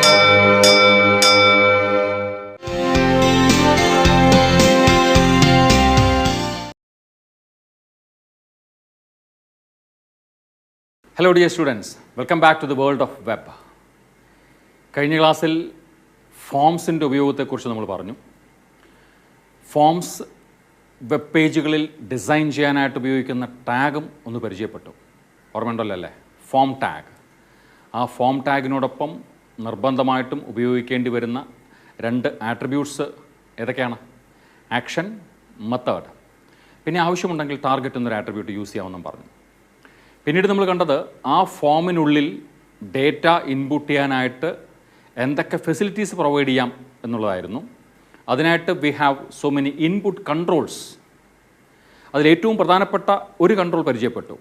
Hello dear students, welcome back to the world of web. കഴിഞ്ഞ ക്ലാസ്സിൽ ഫോംസിൻ്റെ ഉപയോഗത്തെക്കുറിച്ച് നമ്മൾ പറഞ്ഞു. ഫോംസ് വെബ് പേജുകളിൽ ഡിസൈൻ ചെയ്യാനായിട്ട് ഉപയോഗിക്കുന്ന ടാഗും ഒന്ന് പരിചയപ്പെട്ടു. ഓർമ്മയുണ്ടല്ലോ അല്ലേ? Form tag. ആ ഫോം ടാഗിനോടൊപ്പം നിർബന്ധമായിട്ടും ഉപയോഗിക്കേണ്ടി വരുന്ന രണ്ട് ആട്രിബ്യൂട്ട്സ് ഏതൊക്കെയാണ്? Action, method. പിന്നെ ആവശ്യമുണ്ടെങ്കിൽ ടാർഗറ്റ് എന്നൊരു ആട്രിബ്യൂട്ട് യൂസ് ചെയ്യാമെന്നും പറഞ്ഞു. പിന്നീട് നമ്മൾ കണ്ടത് ആ ഫോമിനുള്ളിൽ ഡേറ്റ ഇൻപുട്ട് ചെയ്യാനായിട്ട് എന്തൊക്കെ ഫെസിലിറ്റീസ് പ്രൊവൈഡ് ചെയ്യാം എന്നുള്ളതായിരുന്നു. അതിനായിട്ട് we have so many input controls. അതിലേറ്റവും പ്രധാനപ്പെട്ട ഒരു കൺട്രോൾ പരിചയപ്പെട്ടു,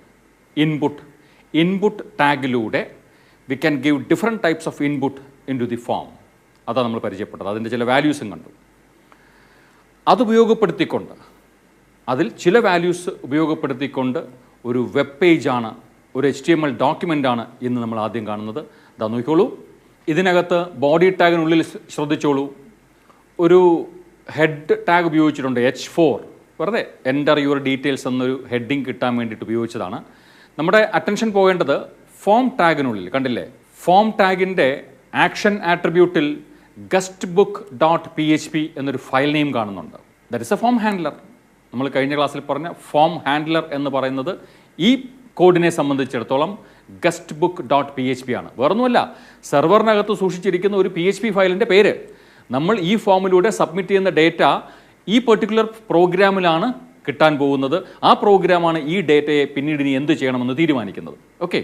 ഇൻപുട്ട് ടാഗിലൂടെ we can give different types of input into the form. അതാണ് നമ്മൾ പരിചയപ്പെട്ടത്. അതിൻ്റെ ചില വാല്യൂസും കണ്ടു. അതിൽ ചില വാല്യൂസ് ഉപയോഗപ്പെടുത്തിക്കൊണ്ട് ഒരു വെബ് പേജാണ്, ഒരു HTML ഡോക്യുമെൻ്റാണ് ഇന്ന് നമ്മൾ ആദ്യം കാണുന്നത്. ഇതാ നോക്കിക്കോളൂ. ഇതിനകത്ത് ബോഡി ടാഗിനുള്ളിൽ ശ്രദ്ധിച്ചോളൂ, ഒരു ഹെഡ് ടാഗ് ഉപയോഗിച്ചിട്ടുണ്ട്, H4. വെറുതെ എൻ്റർ യുവർ ഡീറ്റെയിൽസ് എന്നൊരു ഹെഡിങ് കിട്ടാൻ വേണ്ടിയിട്ട് ഉപയോഗിച്ചതാണ്. നമ്മുടെ അറ്റൻഷൻ പോകേണ്ടത് ഫോം ടാഗിനുള്ളിൽ കണ്ടില്ലേ, ഫോം ടാഗിൻ്റെ ആക്ഷൻ ആട്രിബ്യൂട്ടിൽ guestbook.php എന്നൊരു ഫയൽ നെയിം കാണുന്നുണ്ട്. That is A form handler. നമ്മൾ കഴിഞ്ഞ ക്ലാസ്സിൽ പറഞ്ഞ ഫോം ഹാൻഡ്ലർ എന്ന് പറയുന്നത് ഈ കോഡിനെ സംബന്ധിച്ചിടത്തോളം guestbook.php ആണ്. വേറൊന്നുമല്ല, സെർവറിനകത്ത് സൂക്ഷിച്ചിരിക്കുന്ന ഒരു PHP ഫയലിൻ്റെ പേര്. നമ്മൾ ഈ ഫോമിലൂടെ സബ്മിറ്റ് ചെയ്യുന്ന ഡേറ്റ ഈ പെർട്ടിക്കുലർ പ്രോഗ്രാമിലാണ് കിട്ടാൻ പോകുന്നത്. ആ പ്രോഗ്രാമാണ് ഈ ഡേറ്റയെ പിന്നീട് ഇനി എന്ത് ചെയ്യണമെന്ന് തീരുമാനിക്കുന്നത്. ഓക്കെ,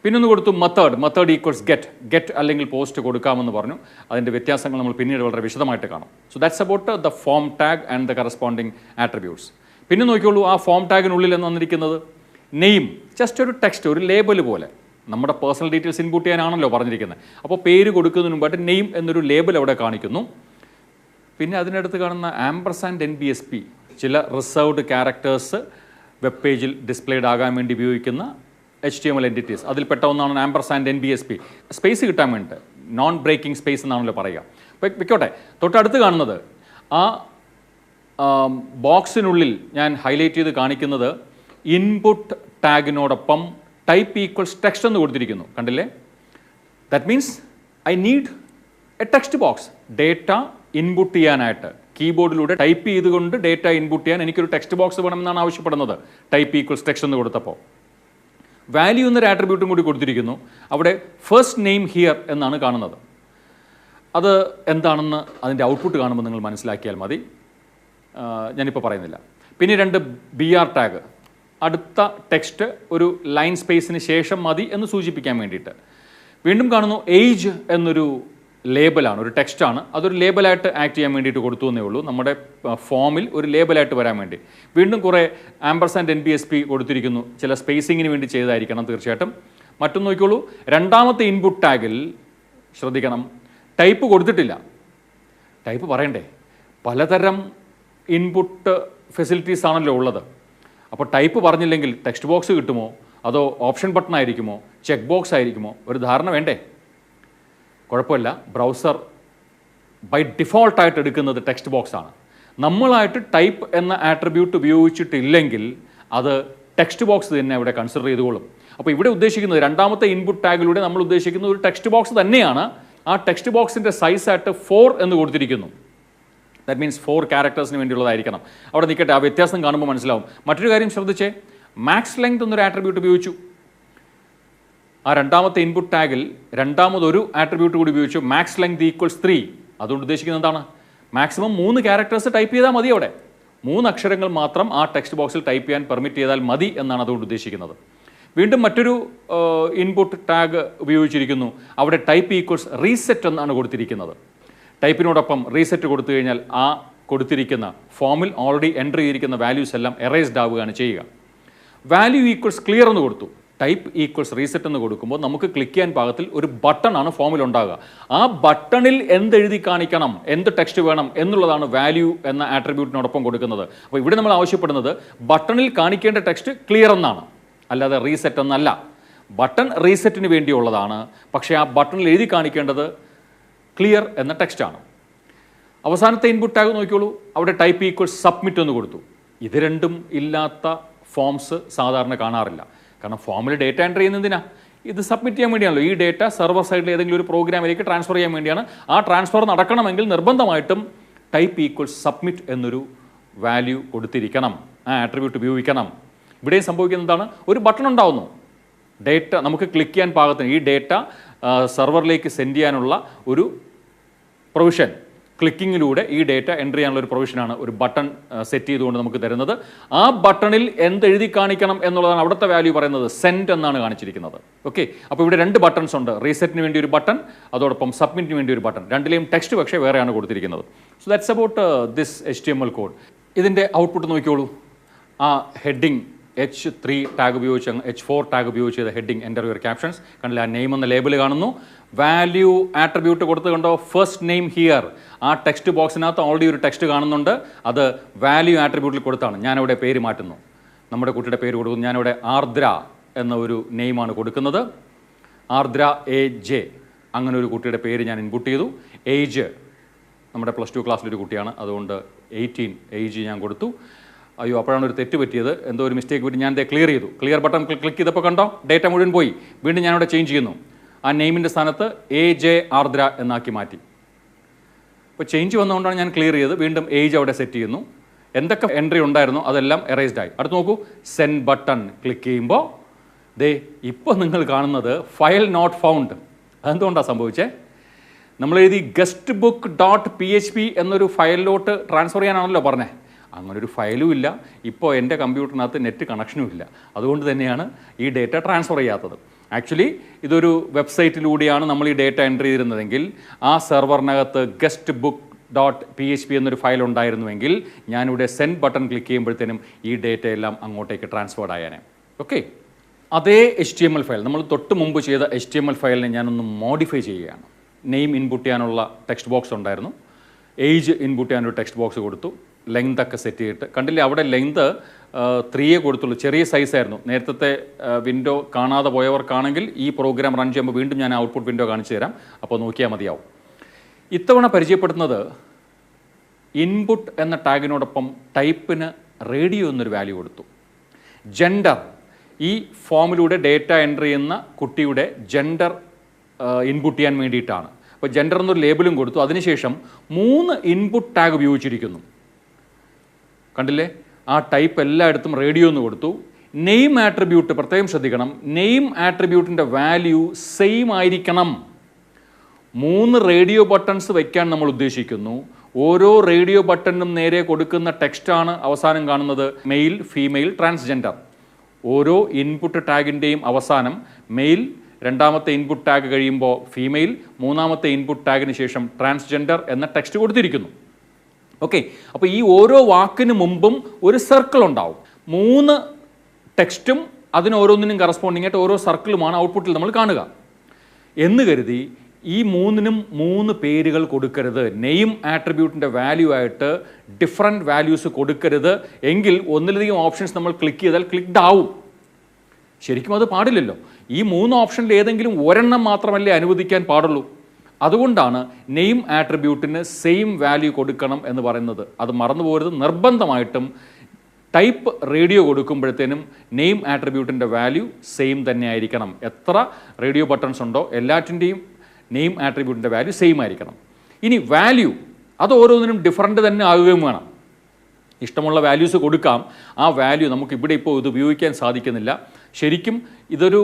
പിന്നൊന്ന് കൊടുത്തു മെത്തേഡ് ഈക്വൽസ് ഗെറ്റ് അല്ലെങ്കിൽ പോസ്റ്റ് കൊടുക്കാമെന്ന് പറഞ്ഞു. അതിൻ്റെ വ്യത്യാസങ്ങൾ നമ്മൾ പിന്നീട് വളരെ വിശദമായിട്ട് കാണാം. So that's about the form tag and the corresponding attributes. പിന്നെ നോക്കിയോളൂ, ആ ഫോം ടാഗിനുള്ളിൽ എന്ന് വന്നിരിക്കുന്നത് നെയിം, ജസ്റ്റ് ഒരു ടെക്സ്റ്റ്, ഒരു ലേബൽ പോലെ. നമ്മുടെ പേഴ്സണൽ ഡീറ്റെയിൽസ് ഇൻപുട്ട് ചെയ്യാനാണല്ലോ പറഞ്ഞിരിക്കുന്നത്. അപ്പോൾ പേര് കൊടുക്കുന്നതിന് മുമ്പായിട്ട് നെയിം എന്നൊരു ലേബൽ അവിടെ കാണിക്കുന്നു. പിന്നെ അതിനടുത്ത് കാണുന്ന ആംപർസാൻഡ് NBSP, ചില റിസർവ്ഡ് ക്യാരക്ടേഴ്സ് വെബ് പേജിൽ ഡിസ്പ്ലേഡ് ആകാൻ വേണ്ടി ഉപയോഗിക്കുന്ന HTML എൻറ്റിറ്റീസ്. അതിൽപ്പെട്ട ഒന്നാണ് ആംപർസാൻഡ് NBSP. സ്പേസ് കിട്ടാൻ വേണ്ടിയിട്ട് നോൺ ബ്രേക്കിംഗ് സ്പേസ് എന്നാണല്ലോ പറയുക. വെക്കോട്ടെ. തൊട്ടടുത്ത് കാണുന്നത് ആ ബോക്സിനുള്ളിൽ ഞാൻ ഹൈലൈറ്റ് ചെയ്ത് കാണിക്കുന്നത് ഇൻപുട്ട് ടാഗിനോടൊപ്പം ടൈപ്പ് ഈക്വൽസ് ടെക്സ്റ്റ് എന്ന് കൊടുത്തിരിക്കുന്നു. കണ്ടില്ലേ? That means I need A text box. Data input ചെയ്യാനായിട്ട് കീബോർഡിലൂടെ ടൈപ്പ് ചെയ്തുകൊണ്ട് ഡേറ്റ ഇൻപുട്ട് ചെയ്യാൻ എനിക്കൊരു ടെക്സ്റ്റ് ബോക്സ് വേണമെന്നാണ് ആവശ്യപ്പെടുന്നത്. ടൈപ്പ് ഈക്വൽസ് ടെക്സ്റ്റ് എന്ന് കൊടുത്തപ്പോൾ വാല്യൂ എന്നൊരു ആട്രിബ്യൂട്ടും കൂടി കൊടുത്തിരിക്കുന്നു. അവിടെ ഫസ്റ്റ് നെയിം ഹിയർ എന്നാണ് കാണുന്നത്. അത് എന്താണെന്ന് അതിൻ്റെ ഔട്ട്പുട്ട് കാണുമ്പോൾ നിങ്ങൾ മനസ്സിലാക്കിയാൽ മതി. ഞാനിപ്പോൾ പറയുന്നില്ല. പിന്നെ രണ്ട് BR ടാഗ്, അടുത്ത ടെക്സ്റ്റ് ഒരു ലൈൻ സ്പേസിന് ശേഷം മതി എന്ന് സൂചിപ്പിക്കാൻ വേണ്ടിയിട്ട്. വീണ്ടും കാണുന്നു ഏജ് എന്നൊരു ലേബലാണ്, ഒരു ടെക്സ്റ്റാണ്. അതൊരു ലേബലായിട്ട് ആക്ട് ചെയ്യാൻ വേണ്ടിയിട്ട് കൊടുത്തു എന്നേ ഉള്ളൂ, നമ്മുടെ ഫോമിൽ ഒരു ലേബലായിട്ട് വരാൻ വേണ്ടി. വീണ്ടും കുറേ ആംപർസാൻഡ് NBSP കൊടുത്തിരിക്കുന്നു. ചില സ്പേസിങ്ങിന് വേണ്ടി ചെയ്തായിരിക്കണം തീർച്ചയായിട്ടും. മറ്റൊന്ന് നോക്കിക്കോളൂ, രണ്ടാമത്തെ ഇൻപുട്ട് ടാഗിൽ ശ്രദ്ധിക്കണം, ടൈപ്പ് കൊടുത്തിട്ടില്ല. ടൈപ്പ് പറയണ്ടേ? പലതരം ഇൻപുട്ട് ഫെസിലിറ്റീസ് ആണല്ലോ ഉള്ളത്. അപ്പോൾ ടൈപ്പ് പറഞ്ഞില്ലെങ്കിൽ ടെക്സ്റ്റ് ബോക്സ് കിട്ടുമോ, അതോ ഓപ്ഷൻ ബട്ടൺ ആയിരിക്കുമോ, ചെക്ക് ബോക്സ് ആയിരിക്കുമോ? ഒരു ധാരണ വേണ്ടേ? കുഴപ്പമില്ല, ബ്രൗസർ ബൈ ഡിഫോൾട്ടായിട്ട് എടുക്കുന്നത് ടെക്സ്റ്റ് ബോക്സ് ആണ്. നമ്മളായിട്ട് ടൈപ്പ് എന്ന ആട്രിബ്യൂട്ട് ഉപയോഗിച്ചിട്ടില്ലെങ്കിൽ അത് ടെക്സ്റ്റ് ബോക്സ് തന്നെ അവിടെ കൺസിഡർ ചെയ്തുകൊള്ളും. അപ്പോൾ ഇവിടെ ഉദ്ദേശിക്കുന്നത് രണ്ടാമത്തെ ഇൻപുട്ട് ടാഗിലൂടെ നമ്മൾ ഉദ്ദേശിക്കുന്നത് ഒരു ടെക്സ്റ്റ് ബോക്സ് തന്നെയാണ്. ആ ടെക്സ്റ്റ് ബോക്സിൻ്റെ സൈസായിട്ട് 4 എന്ന് കൊടുത്തിരിക്കുന്നു. That means 4 ക്യാരക്ടേഴ്സിന് വേണ്ടിയുള്ളതായിരിക്കണം. അവിടെ നിൽക്കട്ടെ, ആ വ്യത്യാസം കാണുമ്പോൾ മനസ്സിലാവും. മറ്റൊരു കാര്യം ശ്രദ്ധിച്ചേ, മാക്സ് ലെങ്ത് എന്നൊരു ആട്രിബ്യൂട്ട് ഉപയോഗിച്ചു. ആ രണ്ടാമത്തെ ഇൻപുട്ട് ടാഗിൽ രണ്ടാമതൊരു ആട്രിബ്യൂട്ട് കൂടി ഉപയോഗിച്ചു, മാക്സ് ലെങ്ത് ഈക്വൽസ് 3. അതുകൊണ്ട് ഉദ്ദേശിക്കുന്നത് എന്താണ്? മാക്സിമം 3 ക്യാരക്ടേഴ്സ് ടൈപ്പ് ചെയ്താൽ മതി. അവിടെ 3 അക്ഷരങ്ങൾ മാത്രം ആ ടെക്സ്റ്റ് ബോക്സിൽ ടൈപ്പ് ചെയ്യാൻ പെർമിറ്റ് ചെയ്താൽ മതി എന്നാണ് അതുകൊണ്ട് ഉദ്ദേശിക്കുന്നത്. വീണ്ടും മറ്റൊരു ഇൻപുട്ട് ടാഗ് ഉപയോഗിച്ചിരിക്കുന്നു. അവിടെ ടൈപ്പ് ഈക്വൽസ് റീസെറ്റ് എന്നാണ് കൊടുത്തിരിക്കുന്നത്. ടൈപ്പിനോടൊപ്പം റീസെറ്റ് കൊടുത്തു കഴിഞ്ഞാൽ ആ കൊടുത്തിരിക്കുന്ന ഫോമിൽ ഓൾറെഡി എൻ്റർ ചെയ്തിരിക്കുന്ന വാല്യൂസ് എല്ലാം എറേസ്ഡ് ആവുകയാണ് ചെയ്യുക. വാല്യൂ ഈക്വൽസ് ക്ലിയർ എന്ന് കൊടുത്തു. ടൈപ്പ് ഈക്വൽസ് റീസെറ്റ് എന്ന് കൊടുക്കുമ്പോൾ നമുക്ക് ക്ലിക്ക് ചെയ്യാൻ പാകത്തിൽ ഒരു ബട്ടണാണ് ഫോമിൽ ഉണ്ടാകുക. ആ ബട്ടണിൽ എന്തെഴുതി കാണിക്കണം, എന്ത് ടെക്സ്റ്റ് വേണം എന്നുള്ളതാണ് വാല്യൂ എന്ന ആട്രിബ്യൂട്ടിനോടൊപ്പം കൊടുക്കുന്നത്. അപ്പോൾ ഇവിടെ നമ്മൾ ആവശ്യപ്പെടുന്നത് ബട്ടണിൽ കാണിക്കേണ്ട ടെക്സ്റ്റ് ക്ലിയർ എന്നാണ്, അല്ലാതെ റീസെറ്റ് എന്നല്ല. ബട്ടൺ റീസെറ്റിന് വേണ്ടിയുള്ളതാണ്, പക്ഷേ ആ ബട്ടണിൽ എഴുതി കാണിക്കേണ്ടത് ക്ലിയർ എന്ന ടെക്സ്റ്റാണ്. അവസാനത്തെ ഇൻപുട്ട് ടാഗ് നോക്കിയോളൂ, അവിടെ ടൈപ്പ് ഈക്വൽസ് സബ്മിറ്റ് എന്ന് കൊടുത്തു. ഇത് രണ്ടും ഇല്ലാത്ത ഫോംസ് സാധാരണ കാണാറില്ല. കാരണം ഫോമിൽ ഡേറ്റ എൻ്റർ ചെയ്യുന്നതിനാ, ഇത് സബ്മിറ്റ് ചെയ്യാൻ വേണ്ടിയാണല്ലോ. ഈ ഡേറ്റ സെർവർ സൈഡിൽ ഏതെങ്കിലും ഒരു പ്രോഗ്രാമിലേക്ക് ട്രാൻസ്ഫർ ചെയ്യാൻ വേണ്ടിയാണ്. ആ ട്രാൻസ്ഫർ നടക്കണമെങ്കിൽ നിർബന്ധമായിട്ടും ടൈപ്പ് ഈക്വൽസ് സബ്മിറ്റ് എന്നൊരു വാല്യൂ കൊടുത്തിരിക്കണം, ആ ആട്രിബ്യൂട്ട് ഉപയോഗിക്കണം. ഇവിടെയും സംഭവിക്കുന്നതാണ്, ഒരു ബട്ടൺ ഉണ്ടാവുന്നു, ഡേറ്റ നമുക്ക് ക്ലിക്ക് ചെയ്യാൻ പാകത്തിന് ഈ ഡേറ്റ സെർവറിലേക്ക് സെൻഡ് ചെയ്യാനുള്ള ഒരു പ്രൊവിഷൻ, ക്ലിക്കിങ്ങിലൂടെ ഈ ഡേറ്റ എൻ്റർ ചെയ്യാനുള്ള ഒരു പ്രൊവിഷനാണ് ഒരു ബട്ടൺ സെറ്റ് ചെയ്തുകൊണ്ട് നമുക്ക് തരുന്നത്. ആ ബട്ടണിൽ എന്ത് എഴുതി കാണിക്കണം എന്നുള്ളതാണ് അവിടുത്തെ വാല്യൂ പറയുന്നത്. സെൻഡ് എന്നാണ് കാണിച്ചിരിക്കുന്നത്. ഓക്കെ, അപ്പോൾ ഇവിടെ 2 ബട്ടൺസ് ഉണ്ട്. റീസെറ്റിന് വേണ്ടി ഒരു ബട്ടൺ, അതോടൊപ്പം സബ്മിറ്റിന് വേണ്ടി ഒരു ബട്ടൺ. രണ്ടിലെയും ടെക്സ്റ്റ് പക്ഷേ വേറെയാണ് കൊടുത്തിരിക്കുന്നത്. So that's about this HTML code. ഇതിൻ്റെ ഔട്ട്പുട്ട് നോക്കിയോളൂ. ആ ഹെഡിങ് H3 ടാഗ് ഉപയോഗിച്ച് H4 ടാഗ് ഉപയോഗിച്ച് ചെയ്ത ഹെഡിങ് എൻ്റർ യുവർ ക്യാപ്ഷൻസ് കണ്ടില്ല. ആ നെയിം എന്ന ലേബിൾ കാണുന്നു. വാല്യൂ ആട്രിബ്യൂട്ട് കൊടുത്ത് കണ്ടോ, ഫസ്റ്റ് നെയിം ഹിയർ. ആ ടെക്സ്റ്റ് ബോക്സിനകത്ത് ഓൾറെഡി ഒരു ടെക്സ്റ്റ് കാണുന്നുണ്ട്, അത് വാല്യൂ ആട്രിബ്യൂട്ടിൽ കൊടുത്താണ്. ഞാനിവിടെ പേര് മാറ്റുന്നു, നമ്മുടെ കുട്ടിയുടെ പേര് കൊടുക്കുന്നു. ഞാനിവിടെ ആർദ്ര എന്ന ഒരു നെയിമാണ് കൊടുക്കുന്നത്. ആർദ്ര AJ, അങ്ങനെ ഒരു കുട്ടിയുടെ പേര് ഞാൻ ഇൻപുട്ട് ചെയ്തു. ഏജ് നമ്മുടെ +2 ക്ലാസ്സിലൊരു കുട്ടിയാണ്, അതുകൊണ്ട് 18 ഏജ് ഞാൻ കൊടുത്തു. അയ്യോ, അപ്പോഴാണ് ഒരു തെറ്റ് പറ്റിയത്, എന്തോ ഒരു മിസ്റ്റേക്ക് പറ്റി. ഞാൻ ക്ലിയർ ചെയ്തു. ക്ലിയർ ബട്ടൺ ക്ലിക്ക് ചെയ്തപ്പോൾ കണ്ടോ ഡേറ്റ മുഴുവൻ പോയി. വീണ്ടും ഞാനിവിടെ ചേഞ്ച് ചെയ്യുന്നു. ആ നെയിമിൻ്റെ സ്ഥാനത്ത് AJ ആർദ്ര എന്നാക്കി മാറ്റി. അപ്പോൾ ചേഞ്ച് വന്നുകൊണ്ടാണ് ഞാൻ ക്ലിയർ ചെയ്ത് വീണ്ടും ഏജ് അവിടെ സെറ്റ് ചെയ്യുന്നു. എന്തൊക്കെ എൻട്രി ഉണ്ടായിരുന്നോ അതെല്ലാം എറേസ്ഡ് ആയി. അടുത്ത് നോക്കൂ, സെൻഡ് ബട്ടൺ ക്ലിക്ക് ചെയ്യുമ്പോൾ ദേ ഇപ്പോൾ നിങ്ങൾ കാണുന്നത് ഫയൽ നോട്ട് ഫൗണ്ട്. അതെന്തുകൊണ്ടാണ് സംഭവിച്ചേ? നമ്മൾ എഴുതി guestbook.php എന്നൊരു ഫയലിലോട്ട് ട്രാൻസ്ഫർ ചെയ്യാനാണല്ലോ പറഞ്ഞത്. അങ്ങനെ ഒരു ഫയലും ഇല്ല, ഇപ്പോൾ എൻ്റെ കമ്പ്യൂട്ടറിനകത്ത് നെറ്റ് കണക്ഷനും ഇല്ല. അതുകൊണ്ട് തന്നെയാണ് ഈ ഡേറ്റ ട്രാൻസ്ഫർ ചെയ്യാത്തത്. ആക്ച്വലി ഇതൊരു വെബ്സൈറ്റിലൂടെയാണ് നമ്മൾ ഈ ഡേറ്റ എൻ്റർ ചെയ്തിരുന്നതെങ്കിൽ ആ സെർവറിനകത്ത് guestbook.php എന്നൊരു ഫയൽ ഉണ്ടായിരുന്നുവെങ്കിൽ ഞാനിവിടെ സെൻഡ് ബട്ടൺ ക്ലിക്ക് ചെയ്യുമ്പോഴത്തേനും ഈ ഡേറ്റ എല്ലാം അങ്ങോട്ടേക്ക് ട്രാൻസ്ഫേർഡ് ആയാനേ. ഓക്കെ, അതേ HTML ഫയൽ, നമ്മൾ തൊട്ട് മുമ്പ് ചെയ്ത HTML ഫയലിനെ ഞാനൊന്ന് മോഡിഫൈ ചെയ്യുകയാണ്. നെയിം ഇൻപുട്ട് ചെയ്യാനുള്ള ടെക്സ്റ്റ് ബോക്സ് ഉണ്ടായിരുന്നു, ഏജ് ഇൻപുട്ട് ചെയ്യാനൊരു ടെക്സ്റ്റ് ബോക്സ് കൊടുത്തു, ലെങ്ത് ഒക്കെ സെറ്റ് ചെയ്തിട്ട് കണ്ടില്ലേ. അവിടെ ലെങ്ത് 3 കൊടുത്തുള്ളൂ, ചെറിയ സൈസായിരുന്നു. നേരത്തെ വിൻഡോ കാണാതെ പോയവർക്കാണെങ്കിൽ ഈ പ്രോഗ്രാം റൺ ചെയ്യുമ്പോൾ വീണ്ടും ഞാൻ ഔട്ട്പുട്ട് വിൻഡോ കാണിച്ചു തരാം, അപ്പോൾ നോക്കിയാൽ മതിയാവും. ഇത്തവണ പരിചയപ്പെടുത്തുന്നത് ഇൻപുട്ട് എന്ന ടാഗിനോടൊപ്പം ടൈപ്പിന് റേഡിയോ എന്നൊരു വാല്യൂ കൊടുത്തു. ജെൻഡർ, ഈ ഫോമിലൂടെ ഡേറ്റ എൻ്റർ ചെയ്യുന്ന കുട്ടിയുടെ ജെൻഡർ ഇൻപുട്ട് ചെയ്യാൻ വേണ്ടിയിട്ടാണ്. അപ്പോൾ ജെൻഡർ എന്നൊരു ലേബിളും കൊടുത്തു. അതിനുശേഷം 3 ഇൻപുട്ട് ടാഗ് ഉപയോഗിച്ചിരിക്കുന്നു. കണ്ടില്ലേ, ആ ടൈപ്പ് എല്ലായിടത്തും റേഡിയോ എന്ന് കൊടുത്തു. നെയിം ആട്രിബ്യൂട്ട് പ്രത്യേകം ശ്രദ്ധിക്കണം, നെയിം ആട്രിബ്യൂട്ടിൻ്റെ വാല്യൂ സെയിം ആയിരിക്കണം. 3 റേഡിയോ ബട്ടൺസ് വയ്ക്കാൻ നമ്മൾ ഉദ്ദേശിക്കുന്നു. ഓരോ റേഡിയോ ബട്ടണിനും നേരെ കൊടുക്കുന്ന ടെക്സ്റ്റാണ് അവസാനം കാണുന്നത്, മെയിൽ, ഫീമെയിൽ, ട്രാൻസ്ജെൻഡർ. ഓരോ ഇൻപുട്ട് ടാഗിൻ്റെയും അവസാനം മെയിൽ, രണ്ടാമത്തെ ഇൻപുട്ട് ടാഗ് കഴിയുമ്പോൾ ഫീമെയിൽ, മൂന്നാമത്തെ ഇൻപുട്ട് ടാഗിന് ശേഷം ട്രാൻസ്ജെൻഡർ എന്ന ടെക്സ്റ്റ് കൊടുത്തിരിക്കുന്നു. ഓക്കെ, അപ്പോൾ ഈ ഓരോ വാക്കിന് മുമ്പും ഒരു സർക്കിൾ ഉണ്ടാവും. 3 ടെക്സ്റ്റും അതിന് ഓരോന്നിനും കറസ്പോണ്ടിങ് ആയിട്ട് ഓരോ സർക്കിളുമാണ് ഔട്ട്പുട്ടിൽ നമ്മൾ കാണുക എന്ന് കരുതി ഈ 3നും 3 പേരുകൾ കൊടുക്കരുത്. നെയിം ആട്രിബ്യൂട്ടിൻ്റെ വാല്യൂ ആയിട്ട് ഡിഫറെൻറ്റ് വാല്യൂസ് കൊടുക്കരുത്. എങ്കിൽ ഒന്നിലധികം ഓപ്ഷൻസ് നമ്മൾ ക്ലിക്ക് ചെയ്താൽ ക്ലിക്ക്ഡ് ആവും. ശരിക്കും അത് പാടില്ലല്ലോ. ഈ 3 ഓപ്ഷനിൽ ഏതെങ്കിലും ഒരെണ്ണം മാത്രമല്ലേ അനുവദിക്കാൻ പാടുള്ളൂ. അതുകൊണ്ടാണ് നെയിം ആട്രിബ്യൂട്ടിന് സെയിം വാല്യൂ കൊടുക്കണം എന്ന് പറയുന്നത്. അത് മറന്നു പോകരുത്. നിർബന്ധമായിട്ടും ടൈപ്പ് റേഡിയോ കൊടുക്കുമ്പോഴത്തേനും നെയിം ആട്രിബ്യൂട്ടിൻ്റെ വാല്യൂ സെയിം തന്നെ ആയിരിക്കണം. എത്ര റേഡിയോ ബട്ടൺസ് ഉണ്ടോ എല്ലാറ്റിൻ്റെയും നെയിം ആട്രിബ്യൂട്ടിൻ്റെ വാല്യൂ സെയിം ആയിരിക്കണം. ഇനി വാല്യൂ അത് ഓരോന്നിനും ഡിഫറൻറ്റ് തന്നെ ആകുകയും വേണം. ഇഷ്ടമുള്ള വാല്യൂസ് കൊടുക്കാം. ആ വാല്യൂ നമുക്ക് ഇവിടെ ഇപ്പോൾ ഇത് ഉപയോഗിക്കാൻ സാധിക്കുന്നില്ല. ശരിക്കും ഇതൊരു